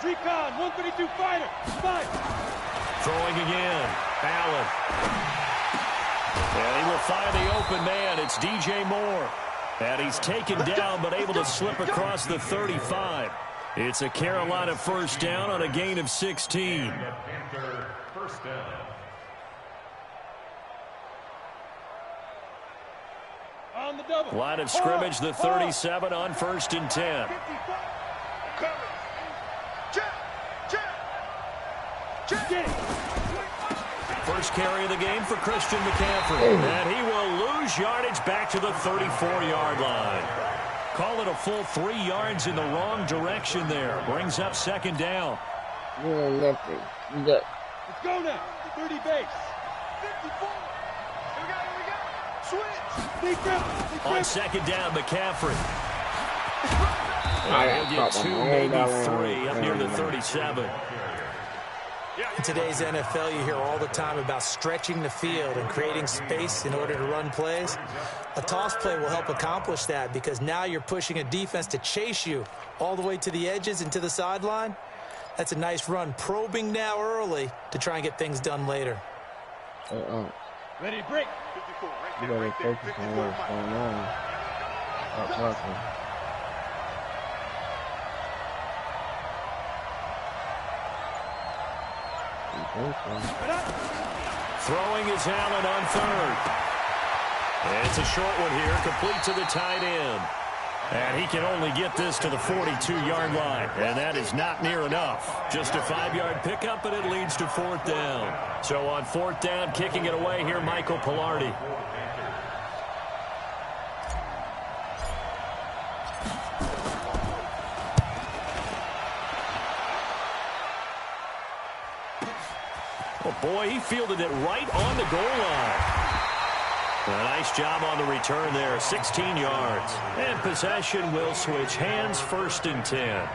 Recon, 132 fighter. Fight. Throwing again. Allen. And he will find the open man. It's DJ Moore. And he's taken down but able to slip across the 35. It's a Carolina first down on a gain of 16. Panther first down. On the double. Line of scrimmage, the 37 on 1st and 10. First carry of the game for Christian McCaffrey. And he will lose yardage back to the 34-yard line. Call it a full 3 yards in the wrong direction there. Brings up 2nd down. Nothing. Let's go now. 30 base. 54. We got it. Switch. On 2nd down, McCaffrey. I He'll get 2, maybe 3 up near the 37. In today's NFL, you hear all the time about stretching the field and creating space in order to run plays. A toss play will help accomplish that because now you're pushing a defense to chase you all the way to the edges and to the sideline. That's a nice run, probing now early to try and get things done later. Ready to break. 54. You gotta focus on what's going on. Stop talking. Throwing is Allen on 3rd. And it's a short one here, complete to the tight end. And he can only get this to the 42-yard line. And that is not near enough. Just a 5-yard pickup, and it leads to 4th down. So on 4th down, kicking it away here, Michael Pilardi. Oh, boy, he fielded it right on the goal line. A nice job on the return there, 16 yards. And possession will switch hands, 1st and 10.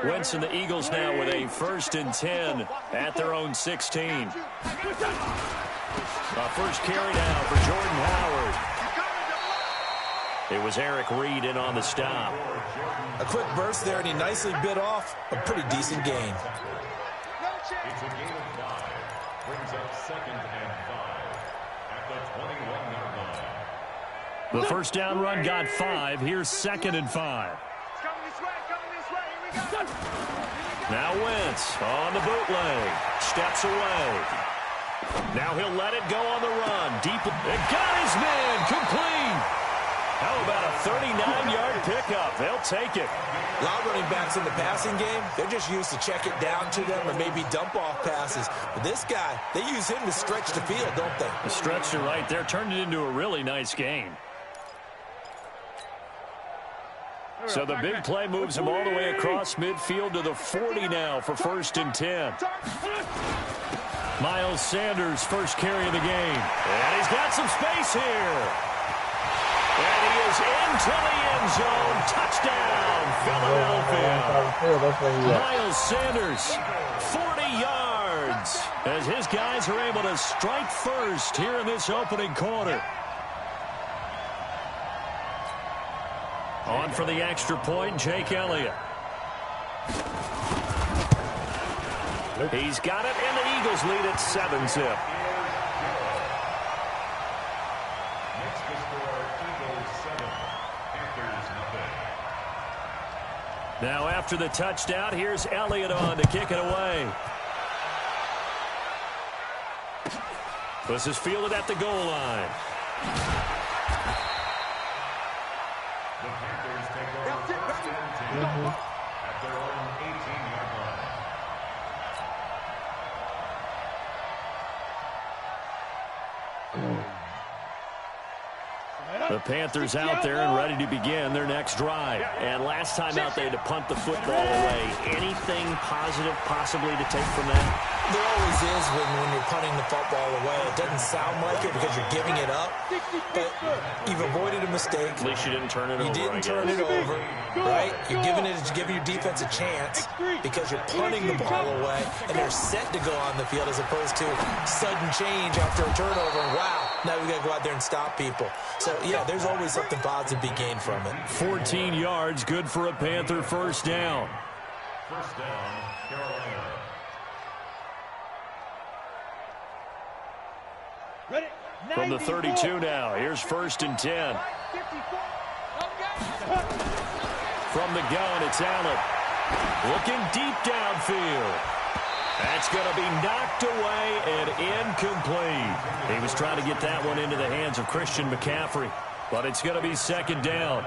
Wentz and the Eagles now with a 1st and 10 at their own 16. First carry now for Jordan Howard. It was Eric Reed in on the stop. A quick burst there, and he nicely bit off a pretty decent gain. It's a gain of 5. Brings up 2nd and 5 at the 21-yard line. The first down run got 5. Here's 2nd and 5. Now Wentz on the bootleg. Steps away. Now he'll let it go on the run. Deep. It got his man. Complete. How about a 39-yard pickup? They'll take it. A lot of running backs in the passing game, they're just used to check it down to them or maybe dump-off passes. But this guy, they use him to stretch the field, don't they? The stretch to right there turned it into a really nice game. So the big play moves him all the way across midfield to the 40 now for 1st and 10. Miles Sanders, first carry of the game. And he's got some space here. And he is into the end zone. Touchdown, Philadelphia. Miles Sanders, 40 yards, as his guys are able to strike first here in this opening quarter. On for the extra point, Jake Elliott. He's got it, and the Eagles lead at 7-zip. Now after the touchdown, here's Elliott on to kick it away. This is fielded at the goal line. The Panthers take over 1st and 10 at their own 18-yard line. The Panthers out there and ready to begin their next drive. And last time out, they had to punt the football away. Anything positive possibly to take from that? There always is when you're punting the football away. It doesn't sound like it because you're giving it up, but you've avoided a mistake. At least you didn't turn it over. You didn't turn it over, right? You're giving your defense a chance because you're punting the ball away, and they're set to go on the field as opposed to sudden change after a turnover. And wow, now we got to go out there and stop people. So, yeah, there's always something positive to be gained from it. 14 yards, good for a Panther first down. First down, Carolina. Ready? From the 32 now, here's 1st and 10. From the gun, it's Allen. Looking deep downfield. That's going to be knocked away and incomplete. He was trying to get that one into the hands of Christian McCaffrey, but it's going to be 2nd down.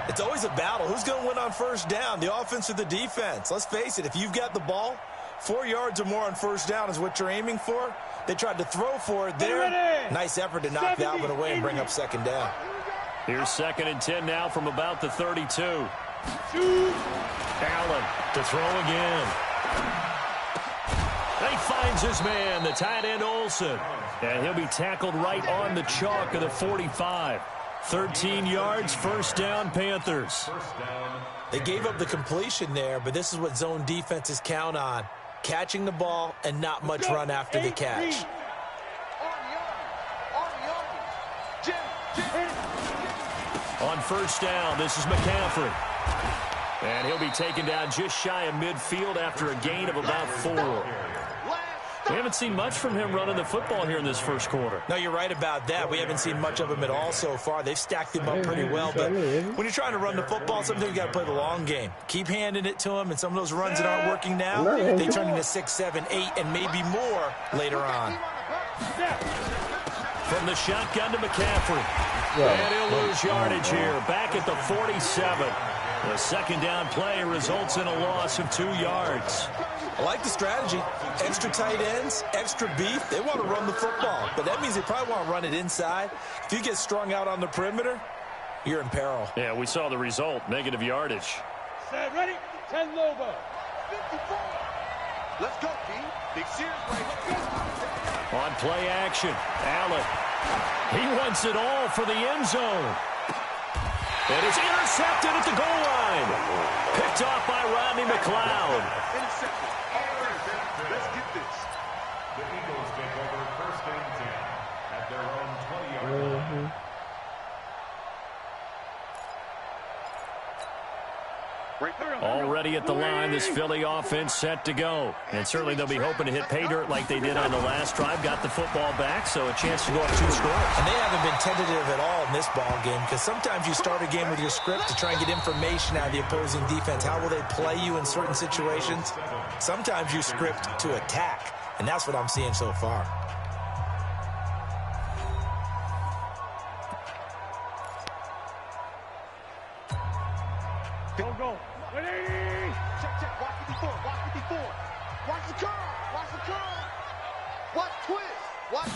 It's always a battle. Who's going to win on 1st down, the offense or the defense? Let's face it, if you've got the ball, 4 yards or more on 1st down is what you're aiming for. They tried to throw for it there. Nice effort to knock that one away and bring up 2nd down. Here's 2nd and 10 now from about the 32. Allen to throw again. He finds his man, the tight end Olsen. And he'll be tackled right on the chalk of the 45. 13 yards, 1st down, Panthers. They gave up the completion there, but this is what zone defenses count on. Catching the ball and not much run after the catch. On 1st down, this is McCaffrey. And he'll be taken down just shy of midfield after a gain of about 4. We haven't seen much from him running the football here in this 1st quarter. No, you're right about that. We haven't seen much of him at all so far. They've stacked him up pretty well. But when you're trying to run the football, sometimes you got to play the long game. Keep handing it to him, and some of those runs that aren't working now, they turn into 6, 7, 8, and maybe more later on. From the shotgun to McCaffrey. And he'll lose yardage here. Back at the 47. The 2nd down play results in a loss of 2 yards. I like the strategy. Extra tight ends, extra beef. They want to run the football, but that means they probably want to run it inside. If you get strung out on the perimeter, you're in peril. Yeah, we saw the result. Negative yardage. Set, ready? 10 Lobo. 54. Let's go, P. Big Sears right. On play action, Allen. He wants it all for the end zone. It is intercepted at the goal line. Picked off by Rodney McLeod. Intercepted. Let's get this. The Eagles take over 1st and 10 at their own 20-yard line. Already at the line, this Philly offense set to go. And certainly they'll be hoping to hit pay dirt like they did on the last drive. Got the football back, so a chance to go up 2 scores. And they haven't been tentative at all in this ball game because sometimes you start a game with your script to try and get information out of the opposing defense. How will they play you in certain situations? Sometimes you script to attack, and that's what I'm seeing so far. Go. Ready? Check. Watch 54. Watch the curl. Watch the curl. Watch twist. Watch.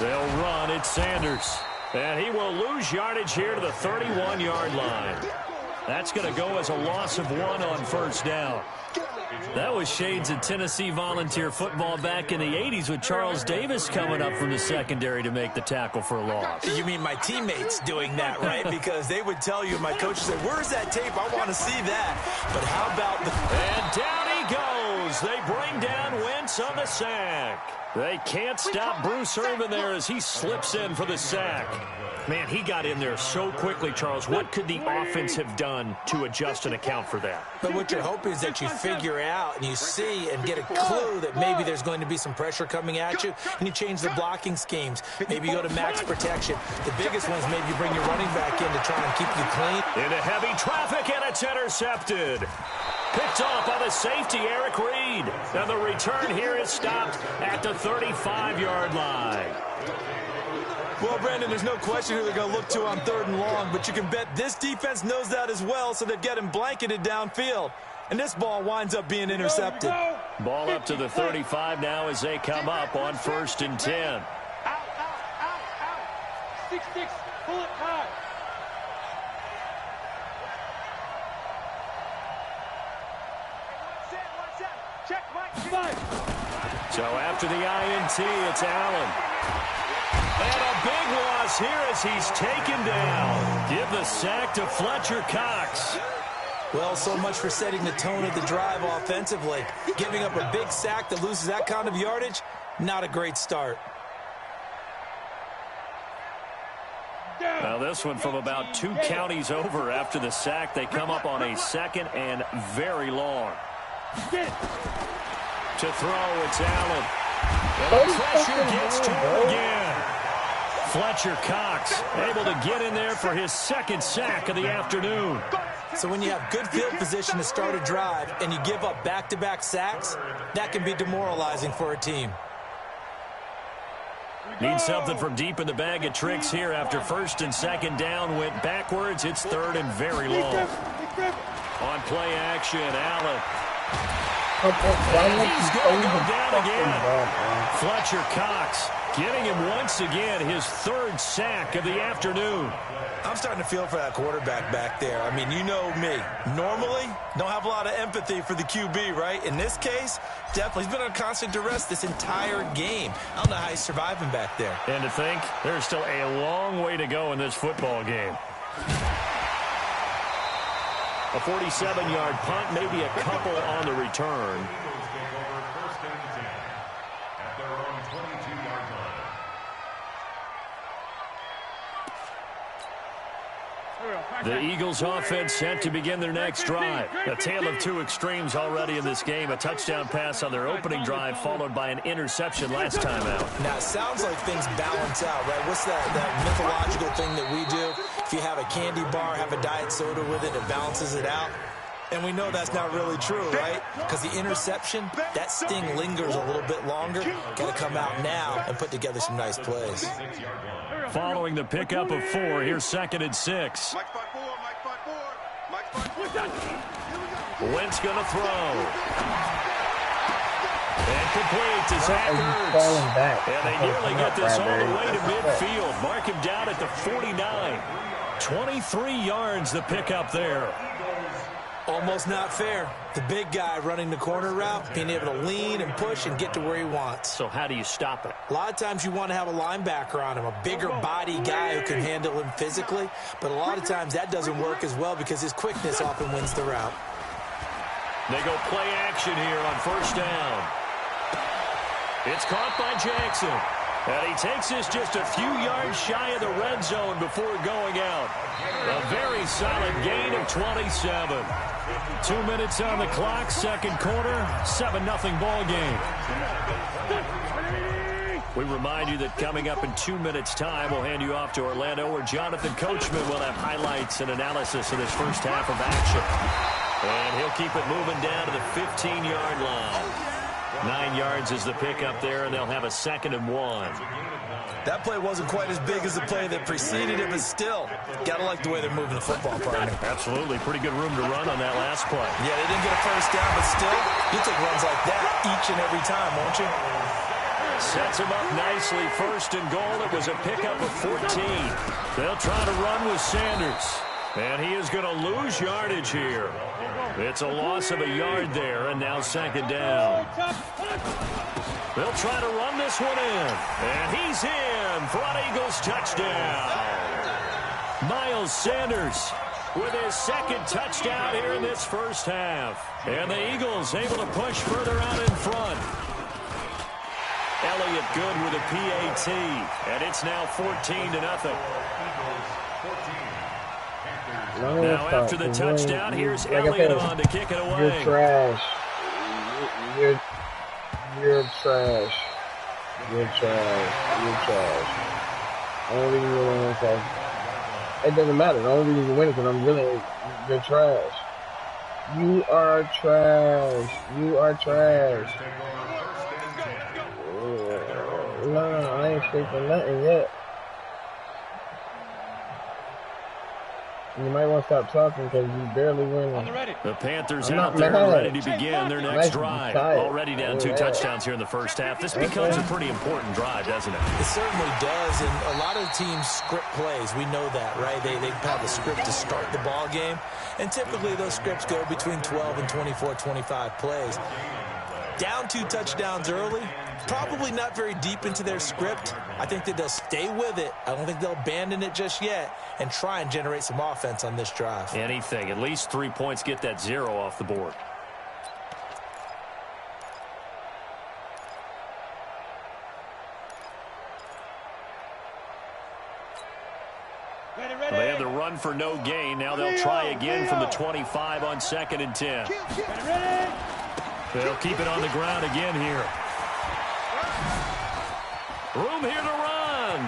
They'll run. It's Sanders. And he will lose yardage here to the 31-yard line. That's going to go as a loss of 1 on 1st down. That was shades of Tennessee volunteer football back in the 80s with Charles Davis coming up from the secondary to make the tackle for a loss. You mean my teammates doing that, right? Because they would tell you, my coach would say, where's that tape? I want to see that. But how about the... And down he goes. They bring down Wentz on the sack. They can't stop Bruce Irvin there as he slips in for the sack. Man, he got in there so quickly, Charles. What could the offense have done to adjust and account for that? But what you're hoping is that you figure out and you see and get a clue that maybe there's going to be some pressure coming at you, and you change the blocking schemes. Maybe you go to max protection. The biggest one is maybe you bring your running back in to try and keep you clean. Into heavy traffic, and it's intercepted. Picked off by the safety, Eric Reed. Now the return here is stopped at the 35-yard line. Well, Brandon, there's no question who they're going to look to on 3rd and long, but you can bet this defense knows that as well, so they've got him blanketed downfield. And this ball winds up being intercepted. Ball up to the 35 now as they come up on 1st and 10. Out. 6-6. Pull it high. Check, Mike. 5. So after the INT, it's Allen. And a big loss here as he's taken down. Give the sack to Fletcher Cox. Well, so much for setting the tone of the drive offensively. Giving up a big sack that loses that kind of yardage, not a great start. Now this one from about 2 counties over after the sack. They come up on a 2nd and very long. To throw, it's Allen. And the pressure gets to him again. Fletcher Cox able to get in there for his 2nd sack of the afternoon. So when you have good field position to start a drive and you give up back-to-back sacks, that can be demoralizing for a team. Need something from deep in the bag of tricks here after 1st and 2nd down went backwards. It's 3rd and very long. On play action, Allen. And he's going to go down again. Fletcher Cox getting him once again his 3rd sack of the afternoon. I'm starting to feel for that quarterback back there. I mean, you know me. Normally, don't have a lot of empathy for the QB, right? In this case, definitely. He's been on constant duress this entire game. I don't know how he's surviving back there. And to think, there's still a long way to go in this football game. A 47-yard punt, maybe a couple on the return. The Eagles offense set to begin their next drive. A tale of 2 extremes already in this game. A touchdown pass on their opening drive followed by an interception last time out. Now, it sounds like things balance out, right? What's that mythological thing that we do? If you have a candy bar, have a diet soda with it, it balances it out. And we know that's not really true, right? Because the interception, that sting lingers a little bit longer. Got to come out now and put together some nice plays. Following the pickup of 4, here's 2nd and 6. Wentz gonna throw. And complete to Zach Ertz. And they nearly get this all the way to midfield. Mark him down at the 49. 23 yards the pickup there. Almost not fair. The big guy running the corner route, being able to lean and push and get to where he wants. So how do you stop it? A lot of times you want to have a linebacker on him, a bigger body guy who can handle him physically. But a lot of times that doesn't work as well because his quickness often wins the route. They go play action here on 1st down. It's caught by Jackson. And he takes this just a few yards shy of the red zone before going out. A very solid gain of 27. 2 minutes on the clock, 2nd quarter, 7-0 ball game. We remind you that coming up in 2 minutes' time, we'll hand you off to Orlando, where Jonathan Coachman will have highlights and analysis of this first half of action. And he'll keep it moving down to the 15-yard line. 9 yards is the pickup there, and they'll have a 2nd and 1. That play wasn't quite as big as the play that preceded it, but still, gotta like the way they're moving the football, partner. Absolutely. Pretty good room to run on that last play. Yeah, they didn't get a 1st down, but still, you take runs like that each and every time, won't you? Sets him up nicely. 1st and goal. It was a pickup of 14. They'll try to run with Sanders. And he is going to lose yardage here. It's a loss of a yard there, and now 2nd down. They'll try to run this one in. And he's in for an Eagles touchdown. Miles Sanders with his 2nd touchdown here in this first half. And the Eagles able to push further out in front. Elliott good with a PAT. And it's now 14-0. Now after the touchdown, here's Elliott on to kick it away. You're trash. You're trash. You're trash. You're trash. Only reason you're winning because it doesn't matter. The only reason you're winning because I'm really you're trash. You are trash. You are trash. No, I ain't fixing nothing yet. You might want to stop talking because you barely winning. The Panthers out there ready to begin their next drive. Already down 2 touchdowns here in the first half. This becomes a pretty important drive, doesn't it? It certainly does, and a lot of teams script plays. We know that, right? They have a script to start the ball game, and typically those scripts go between 12 and 24, 25 plays. Down 2 touchdowns early, probably not very deep into their script. I think that they'll stay with it. I don't think they'll abandon it just yet and try and generate some offense on this drive. Anything. At least 3 points, get that 0 off the board. They had the run for no gain. Now they'll try again from the 25 on 2nd and 10. They'll keep it on the ground again here. Room here to run.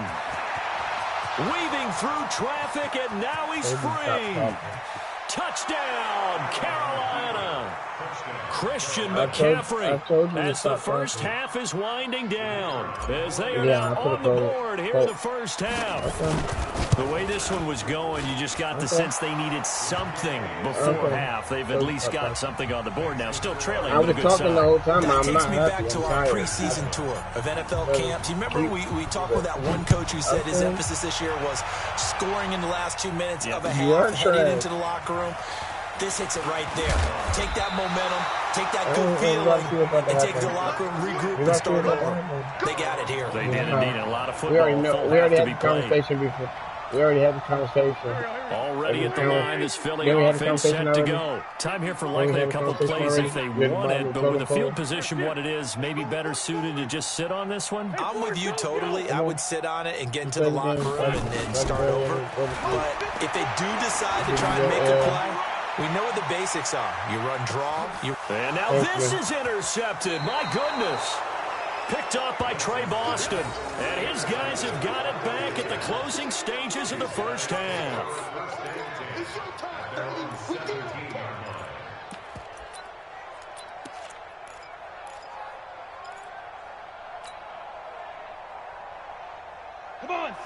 Weaving through traffic, and now he's free. Touchdown, Carolina. Christian McCaffrey, as the first half is winding down, as they are now on the board here in the first half. The way this one was going, you just got the sense they needed something before half. They've at least got something on the board now, still trailing with a good side. That takes me back to our preseason tour of NFL camps. You remember we talked with that one coach who said his emphasis this year was scoring in the last 2 minutes of a half, heading into the locker room. This hits it right there. Take that momentum, take that good feeling, and take the locker room, regroup, and start over. They got it here. They did indeed. A lot of football. We already had the conversation before. We already had the conversation. Already at the line, this Philly offense set to go. Time here for likely a couple plays if they want it, but with the field position what it is, maybe better suited to just sit on this one? I'm with you totally. I would sit on it and get into the locker room and start over. But if they do decide to try and make a play, we know what the basics are. You run draw. And now this is intercepted. My goodness. Picked off by Trey Boston. And his guys have got it back at the closing stages of the first half. It's your time, baby.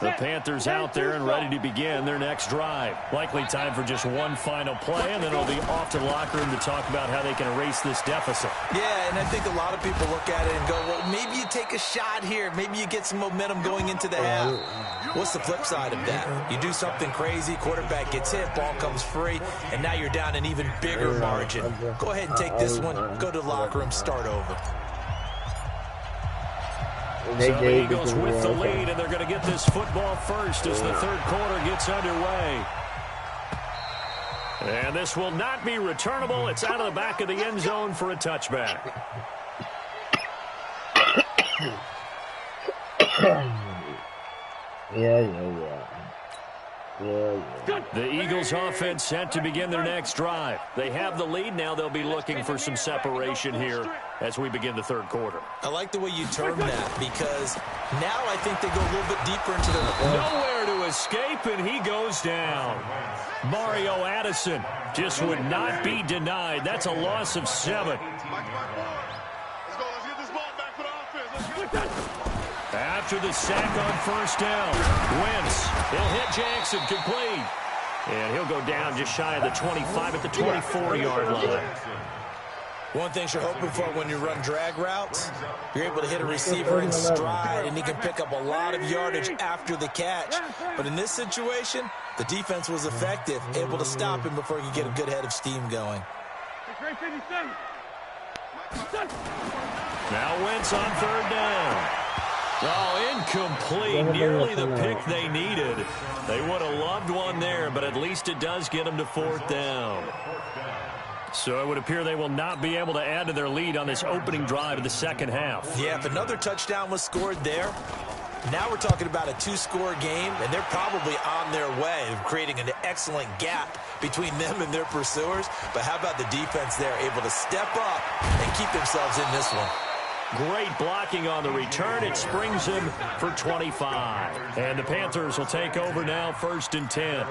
The Panthers out there and ready to begin their next drive. Likely time for just one final play, and then it'll be off to the locker room to talk about how they can erase this deficit. Yeah, and I think a lot of people look at it and go, well, maybe you take a shot here. Maybe you get some momentum going into the half. What's the flip side of that? You do something crazy, quarterback gets hit, ball comes free, and now you're down an even bigger margin. Go ahead and take this one, go to the locker room, start over. So the Eagles with the lead, and they're going to get this football first as the third quarter gets underway. And this will not be returnable. It's out of the back of the end zone for a touchback. The Eagles offense set to begin their next drive. They have the lead. Now they'll be looking for some separation here as we begin the third quarter. I like the way you term that because now I think they go a little bit deeper into the... Nowhere to escape, and he goes down. Mario Addison just would not be denied. That's a loss of 7. Let's go. Let's get this ball back for the offense. Let's get it. After the sack on first down, Wentz, he'll hit Jackson complete. And he'll go down just shy of the 25 at the 24-yard line. One thing you're hoping for when you run drag routes, you're able to hit a receiver in stride, and he can pick up a lot of yardage after the catch. But in this situation, the defense was effective, able to stop him before he could get a good head of steam going. Now Wentz on third down. Oh, incomplete. Nearly the pick they needed. They would have loved one there, but at least it does get them to fourth down. So it would appear they will not be able to add to their lead on this opening drive of the second half. Yeah, if another touchdown was scored there, now we're talking about a 2-score game, and they're probably on their way of creating an excellent gap between them and their pursuers. But how about the defense there, able to step up and keep themselves in this one? Great blocking on the return. It springs him for 25. And the Panthers will take over now, 1st and 10.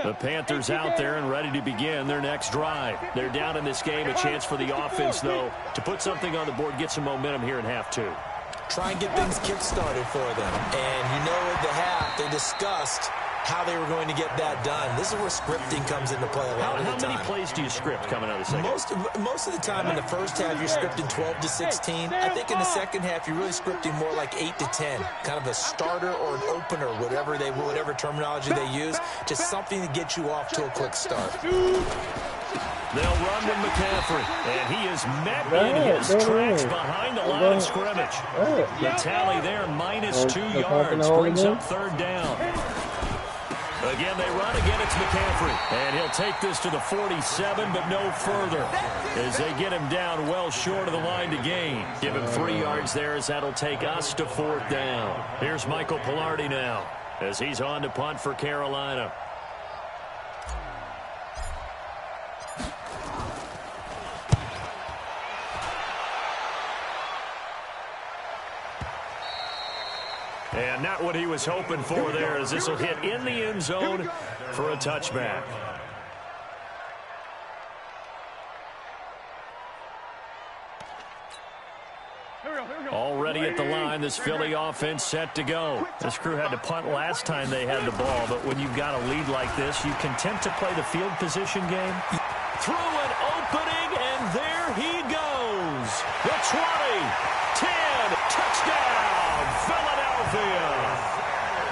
The Panthers out there and ready to begin their next drive. They're down in this game. A chance for the offense, though, to put something on the board, get some momentum here in half 2. Try and get things kick-started for them. And you know at the half, they discussed how they were going to get that done. This is where scripting comes into play a lot of the time. How many plays do you script coming out of the second? Most of the time in the first half, you're scripting 12 to 16. I think in the second half, you're really scripting more like 8 to 10. Kind of a starter or an opener, whatever terminology they use. Just something to get you off to a quick start. They'll run with McCaffrey, and he is met in his tracks behind the line of scrimmage. The tally there, -2 yards, brings up third down. Again, they run. Again, it's McCaffrey. And he'll take this to the 47, but no further, as they get him down well short of the line to gain. Give him 3 yards there, as that'll take us to fourth down. Here's Michael Pilardi now, as he's on to punt for Carolina. And not what he was hoping for there, as this will hit in the end zone for a touchback. Already at the line, this Philly offense set to go. This crew had to punt last time they had the ball, but when you've got a lead like this, you content to play the field position game. Through an opening, and there he goes. The 20, 10, touchdown, Philadelphia.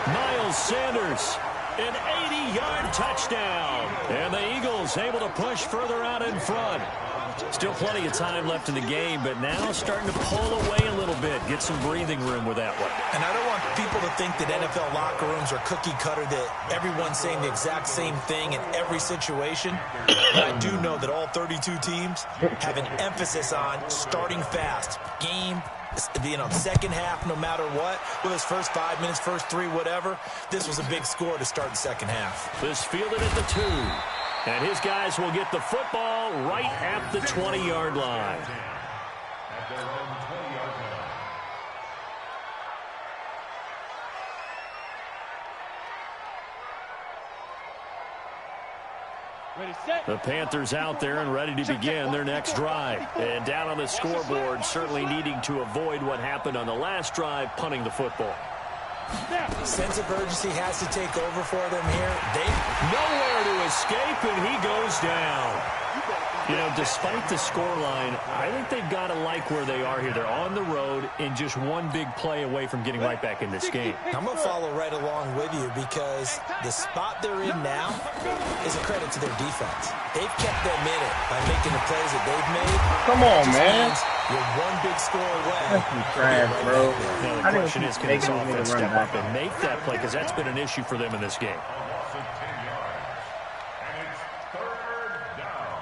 Miles Sanders, an 80-yard touchdown. And the Eagles able to push further out in front. Still plenty of time left in the game, but now starting to pull away a little bit, get some breathing room with that one. And I don't want people to think that NFL locker rooms are cookie cutter, that everyone's saying the exact same thing in every situation. But I do know that all 32 teams have an emphasis on starting fast. Game, second half, no matter what, with his first 5 minutes, first 3, whatever, this was a big score to start the second half. This fielded at the 2. And his guys will get the football right at the 20-yard line. At their own 20-yard line. Ready, set. The Panthers out there and ready to begin their next drive. And down on the scoreboard, certainly needing to avoid what happened on the last drive, punting the football. Sense of urgency has to take over for them here. Nowhere to escape, and he goes down. You know, despite the scoreline, I think they've got to like where they are here. They're on the road and just one big play away from getting right back in this game. I'm going to follow right along with you, because the spot they're in now is a credit to their defense. They've kept them in it by making the plays that they've made. Come on, man. You're one big score away. That's trash, bro. Now the question is, can this offense step up and make that play? Because that's been an issue for them in this game. Loss of 10 yards. And it's third down.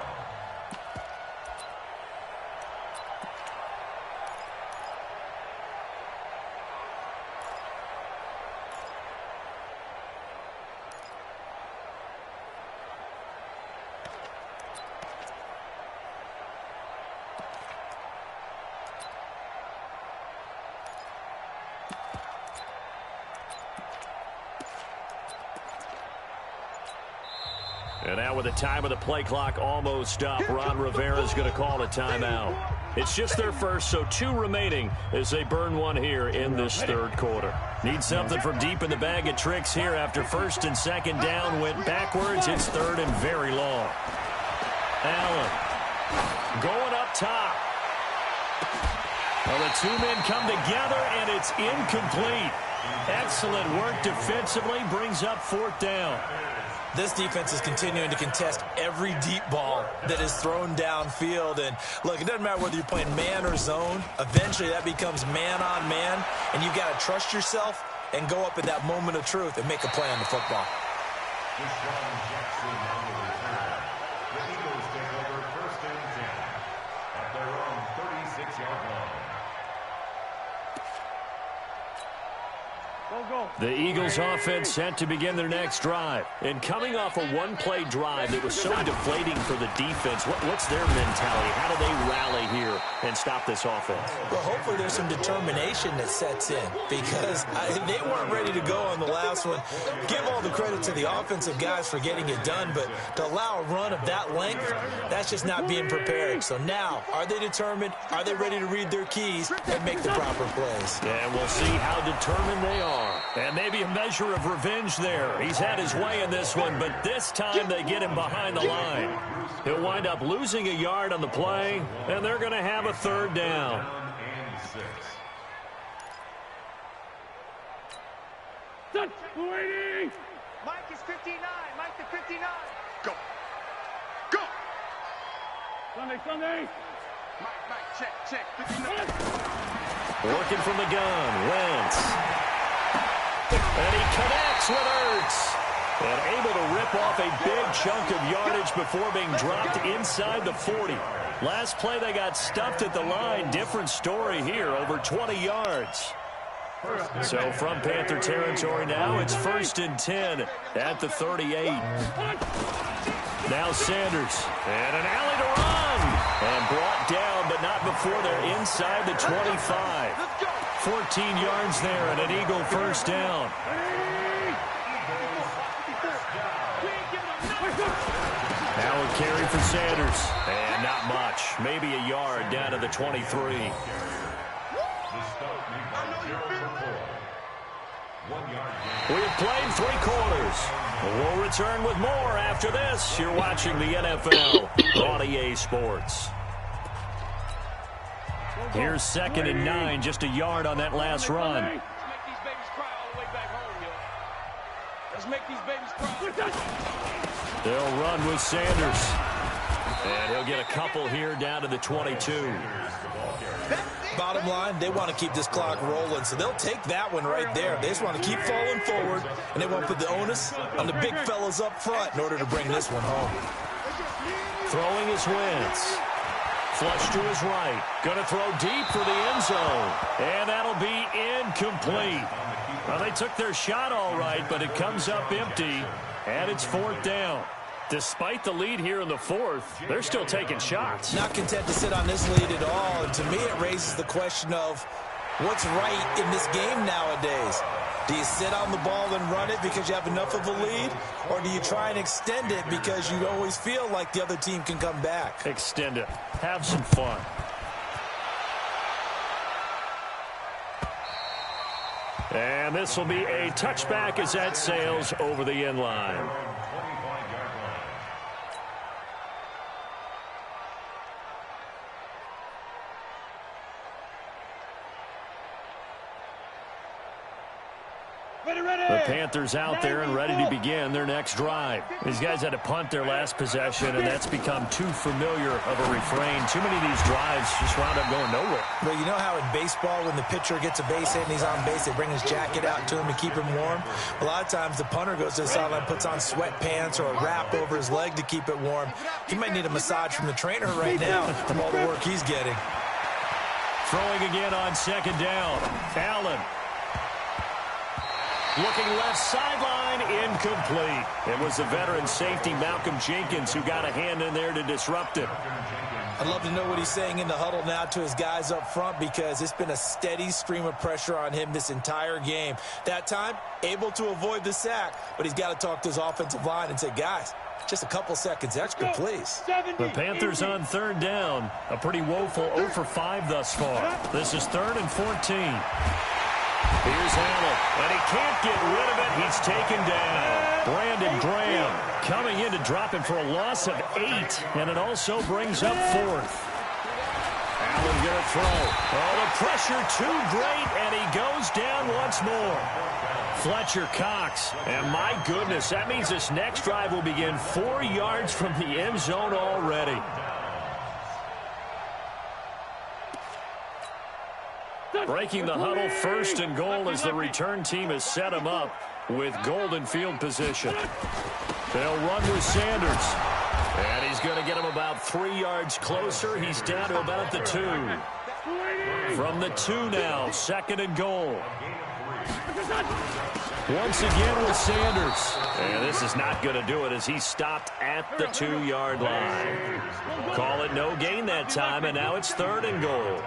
And now with the time of the play clock almost up, Ron Rivera is going to call a timeout. It's just their first, so 2 remaining as they burn one here in this third quarter. Need something from deep in the bag of tricks here after first and second down went backwards. It's third and very long. Allen going up top. Well, the 2 men come together, and it's incomplete. Excellent work defensively, brings up fourth down. This defense is continuing to contest every deep ball that is thrown downfield. And look, it doesn't matter whether you're playing man or zone. Eventually, that becomes man on man. And you've got to trust yourself and go up at that moment of truth and make a play on the football. Deshaun Jackson on the return. The Eagles take over first and 10 at their own 36-yard line. The Eagles offense set to begin their next drive. And coming off a one-play drive that was so deflating for the defense, what's their mentality? How do they rally here and stop this offense? Well, hopefully there's some determination that sets in, because they weren't ready to go on the last one. Give all the credit to the offensive guys for getting it done, but to allow a run of that length, that's just not being prepared. So now, are they determined? Are they ready to read their keys and make the proper plays? And we'll see how determined they are. long. And maybe a measure of revenge there. He's had his way in this one, but this time they get him behind the line. He'll wind up losing a yard on the play, and they're going to have a third down. Mike is 59. Mike to 59. Go. Go. Sunday. Mike, check. 59. Working from the gun, Wentz. And he connects with Ertz. And able to rip off a big chunk of yardage before being dropped inside the 40. Last play they got stuffed at the line. Different story here, over 20 yards. So from Panther territory now, it's 1st and 10 at the 38. Now Sanders, and an alley to run. And brought down, but not before they're inside the 25. 14 yards there, and an Eagle first down. Now a carry for Sanders. And not much. Maybe a yard down to the 23. We've played 3 quarters. We'll return with more after this. You're watching the NFL on EA Sports. Here's 2nd and 9, just a yard on that last run. Let's make these babies cry all the way back home, yo. Let's make these babies cry. They'll run with Sanders. And he'll get a couple here down to the 22. Bottom line, they want to keep this clock rolling, so they'll take that one right there. They just want to keep falling forward, and they won't put the onus on the big fellas up front in order to bring this one home. Throwing his Wentz. Flush to his right. Going to throw deep for the end zone. And that'll be incomplete. Well, they took their shot all right, but it comes up empty, and it's 4th down. Despite the lead here in the 4th, they're still taking shots. Not content to sit on this lead at all. And to me, it raises the question of what's right in this game nowadays. Do you sit on the ball and run it because you have enough of a lead? Or do you try and extend it because you always feel like the other team can come back? Extend it. Have some fun. And this will be a touchback as that sails over the end line. The Panthers out there and ready to begin their next drive. These guys had to punt their last possession, and that's become too familiar of a refrain. Too many of these drives just wound up going nowhere. Well, you know how in baseball, when the pitcher gets a base hit and he's on base, they bring his jacket out to him to keep him warm? A lot of times the punter goes to the sideline, puts on sweatpants or a wrap over his leg to keep it warm. He might need a massage from the trainer right now from all the work he's getting. Throwing again on 2nd down. Allen. Looking left sideline, incomplete. It was the veteran safety Malcolm Jenkins who got a hand in there to disrupt it. I'd love to know what he's saying in the huddle now to his guys up front, because it's been a steady stream of pressure on him this entire game. That time, able to avoid the sack, but he's got to talk to his offensive line and say, guys, just a couple seconds extra, please. The Panthers on 3rd down. A pretty woeful 0 for 5 thus far. This is 3rd and 14. Here's Allen, and he can't get rid of it. He's taken down. Brandon Graham coming in to drop him for a loss of 8, and it also brings up 4th. Allen going to throw. Oh, the pressure too great, and he goes down once more. Fletcher Cox, and my goodness, that means this next drive will begin 4 yards from the end zone already. Breaking the huddle, 1st and goal as the return team has set him up with golden field position. They'll run with Sanders. And he's going to get him about 3 yards closer. He's down to about the 2. From the 2 now, 2nd and goal. Once again with Sanders. And this is not going to do it as he's stopped at the 2-yard line. Call it no gain that time, and now it's 3rd and goal.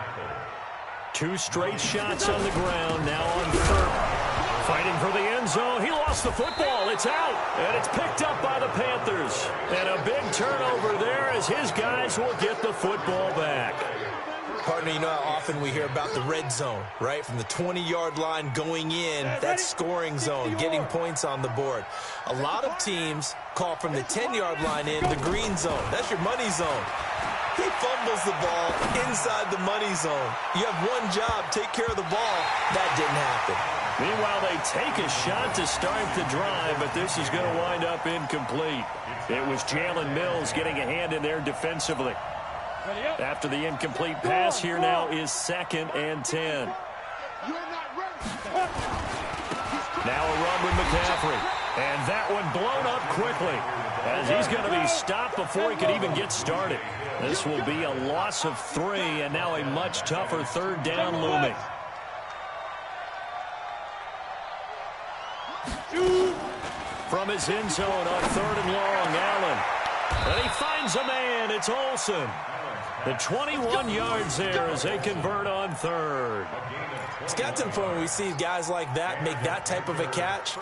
2 straight shots on the ground, now on 3rd. Fighting for the end zone. He lost the football. It's out, and it's picked up by the Panthers. And a big turnover there as his guys will get the football back. Partner, you know how often we hear about the red zone, right? From the 20-yard line going in, that scoring zone, getting points on the board. A lot of teams call from the 10-yard line in the green zone. That's your money zone. He fumbles the ball inside the money zone. You have one job, take care of the ball. That didn't happen. Meanwhile, they take a shot to start the drive, but this is going to wind up incomplete. It was Jalen Mills getting a hand in there defensively. After the incomplete pass, here now is 2nd and 10. Now a run with McCaffrey. And that one blown up quickly, as he's going to be stopped before he could even get started. This will be a loss of 3, and now a much tougher 3rd down looming. From his end zone on 3rd and long, Allen. And he finds a man. It's Olsen. The 21 yards there as they convert on 3rd. It's got to the point where we see guys like that make that type of a catch.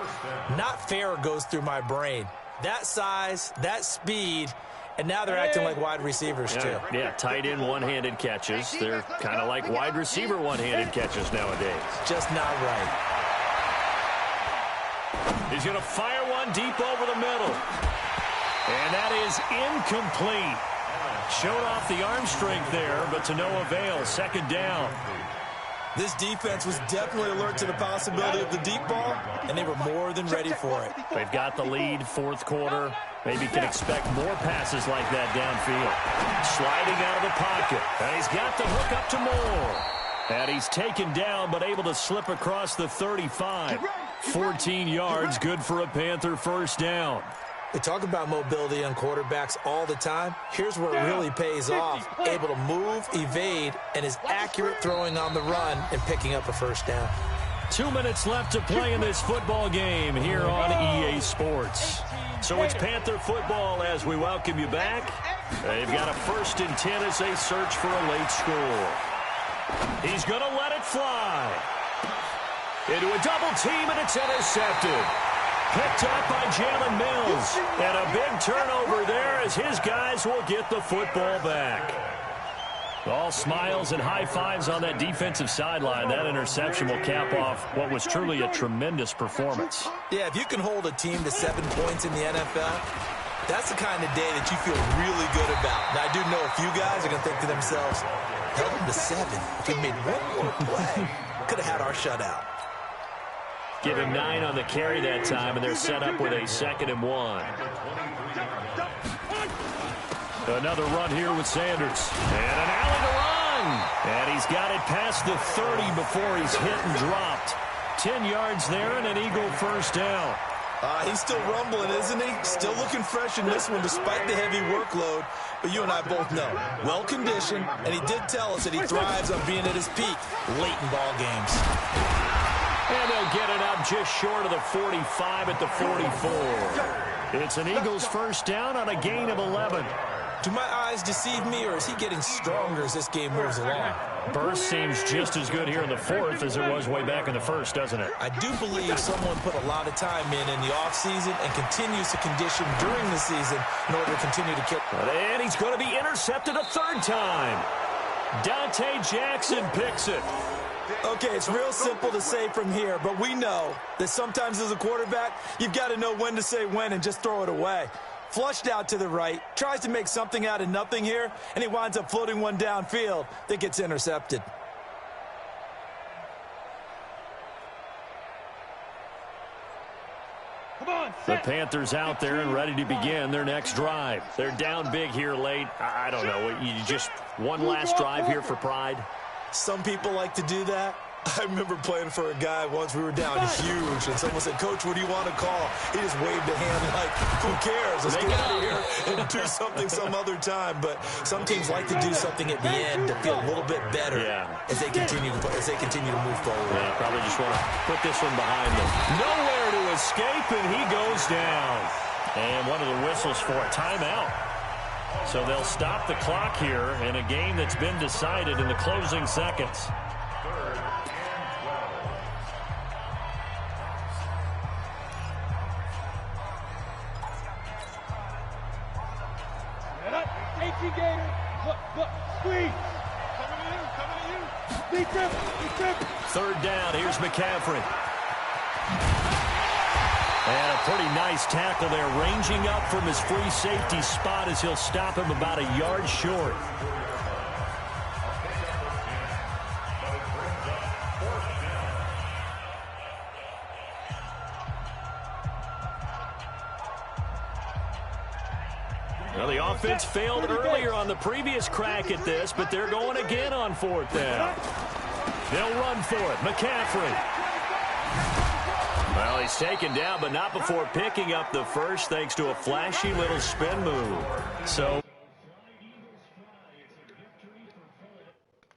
Not fair goes through my brain. That size, that speed, and now they're acting like wide receivers too. Yeah, tight end one-handed catches. They're kind of like wide receiver one-handed catches nowadays. Just not right. He's going to fire one deep over the middle. And that is incomplete. Showed off the arm strength there, but to no avail. 2nd down. This defense was definitely alert to the possibility of the deep ball, and they were more than ready for it. They've got the lead, 4th quarter. Maybe can expect more passes like that downfield. Sliding out of the pocket. And he's got the hook up to Moore. And he's taken down, but able to slip across the 35. 14 yards, good for a Panther 1st down. We talk about mobility on quarterbacks all the time. Here's where it really pays off. Able to move, evade, and is accurate throwing on the run and picking up a 1st down. 2 minutes left to play in this football game here on EA Sports. So it's Panther football as we welcome you back. They've got a 1st and 10 as they search for a late score. He's going to let it fly. Into a double team, and it's intercepted. Picked up by Jalen Mills. And a big turnover there as his guys will get the football back. All smiles and high fives on that defensive sideline. That interception will cap off what was truly a tremendous performance. Yeah, if you can hold a team to 7 points in the NFL, that's the kind of day that you feel really good about. Now, I do know a few guys are going to think to themselves, held them to 7. If we made one more play, could have had our shutout. Give him 9 on the carry that time, and they're set up with a 2nd and 1. Another run here with Sanders. And an Allen to run. And he's got it past the 30 before he's hit and dropped. 10 yards there and an Eagle 1st down. He's still rumbling, isn't he? Still looking fresh in this one despite the heavy workload. But you and I both know, well-conditioned, and he did tell us that he thrives on being at his peak late in ball games. And they'll get it up just short of the 45 at the 44. It's an Eagles 1st down on a gain of 11. Do my eyes deceive me, or is he getting stronger as this game moves along? Burst seems just as good here in the 4th as it was way back in the 1st, doesn't it? I do believe someone put a lot of time in the offseason and continues to condition during the season in order to continue to kick. And he's going to be intercepted a 3rd time. Dante Jackson picks it. Okay, it's real simple to say from here, but we know that sometimes as a quarterback, you've got to know when to say when and just throw it away. Flushed out to the right, tries to make something out of nothing here, and he winds up floating one downfield that gets intercepted. The Panthers out there and ready to begin their next drive. They're down big here late. I don't know. You just one last drive here for pride? Some people like to do that. I remember playing for a guy once. We were down huge, and someone said, "Coach, what do you want to call?" He just waved a hand like, "Who cares? Let's get out of here and do something some other time." But some teams like to do something at the end to feel a little bit better as they continue to move forward. Yeah, probably just want to put this one behind them. Nowhere to escape, and he goes down. And one of the whistles for a timeout. So they'll stop the clock here in a game that's been decided in the closing seconds. Gator, look, squeeze. Coming in, Third down, here's McCaffrey. And a pretty nice tackle there, ranging up from his free safety spot as he'll stop him about a yard short. Well, the offense failed earlier on the previous crack at this, but they're going again on fourth down. They'll run for it. McCaffrey. Well, he's taken down, but not before picking up the first thanks to a flashy little spin move. So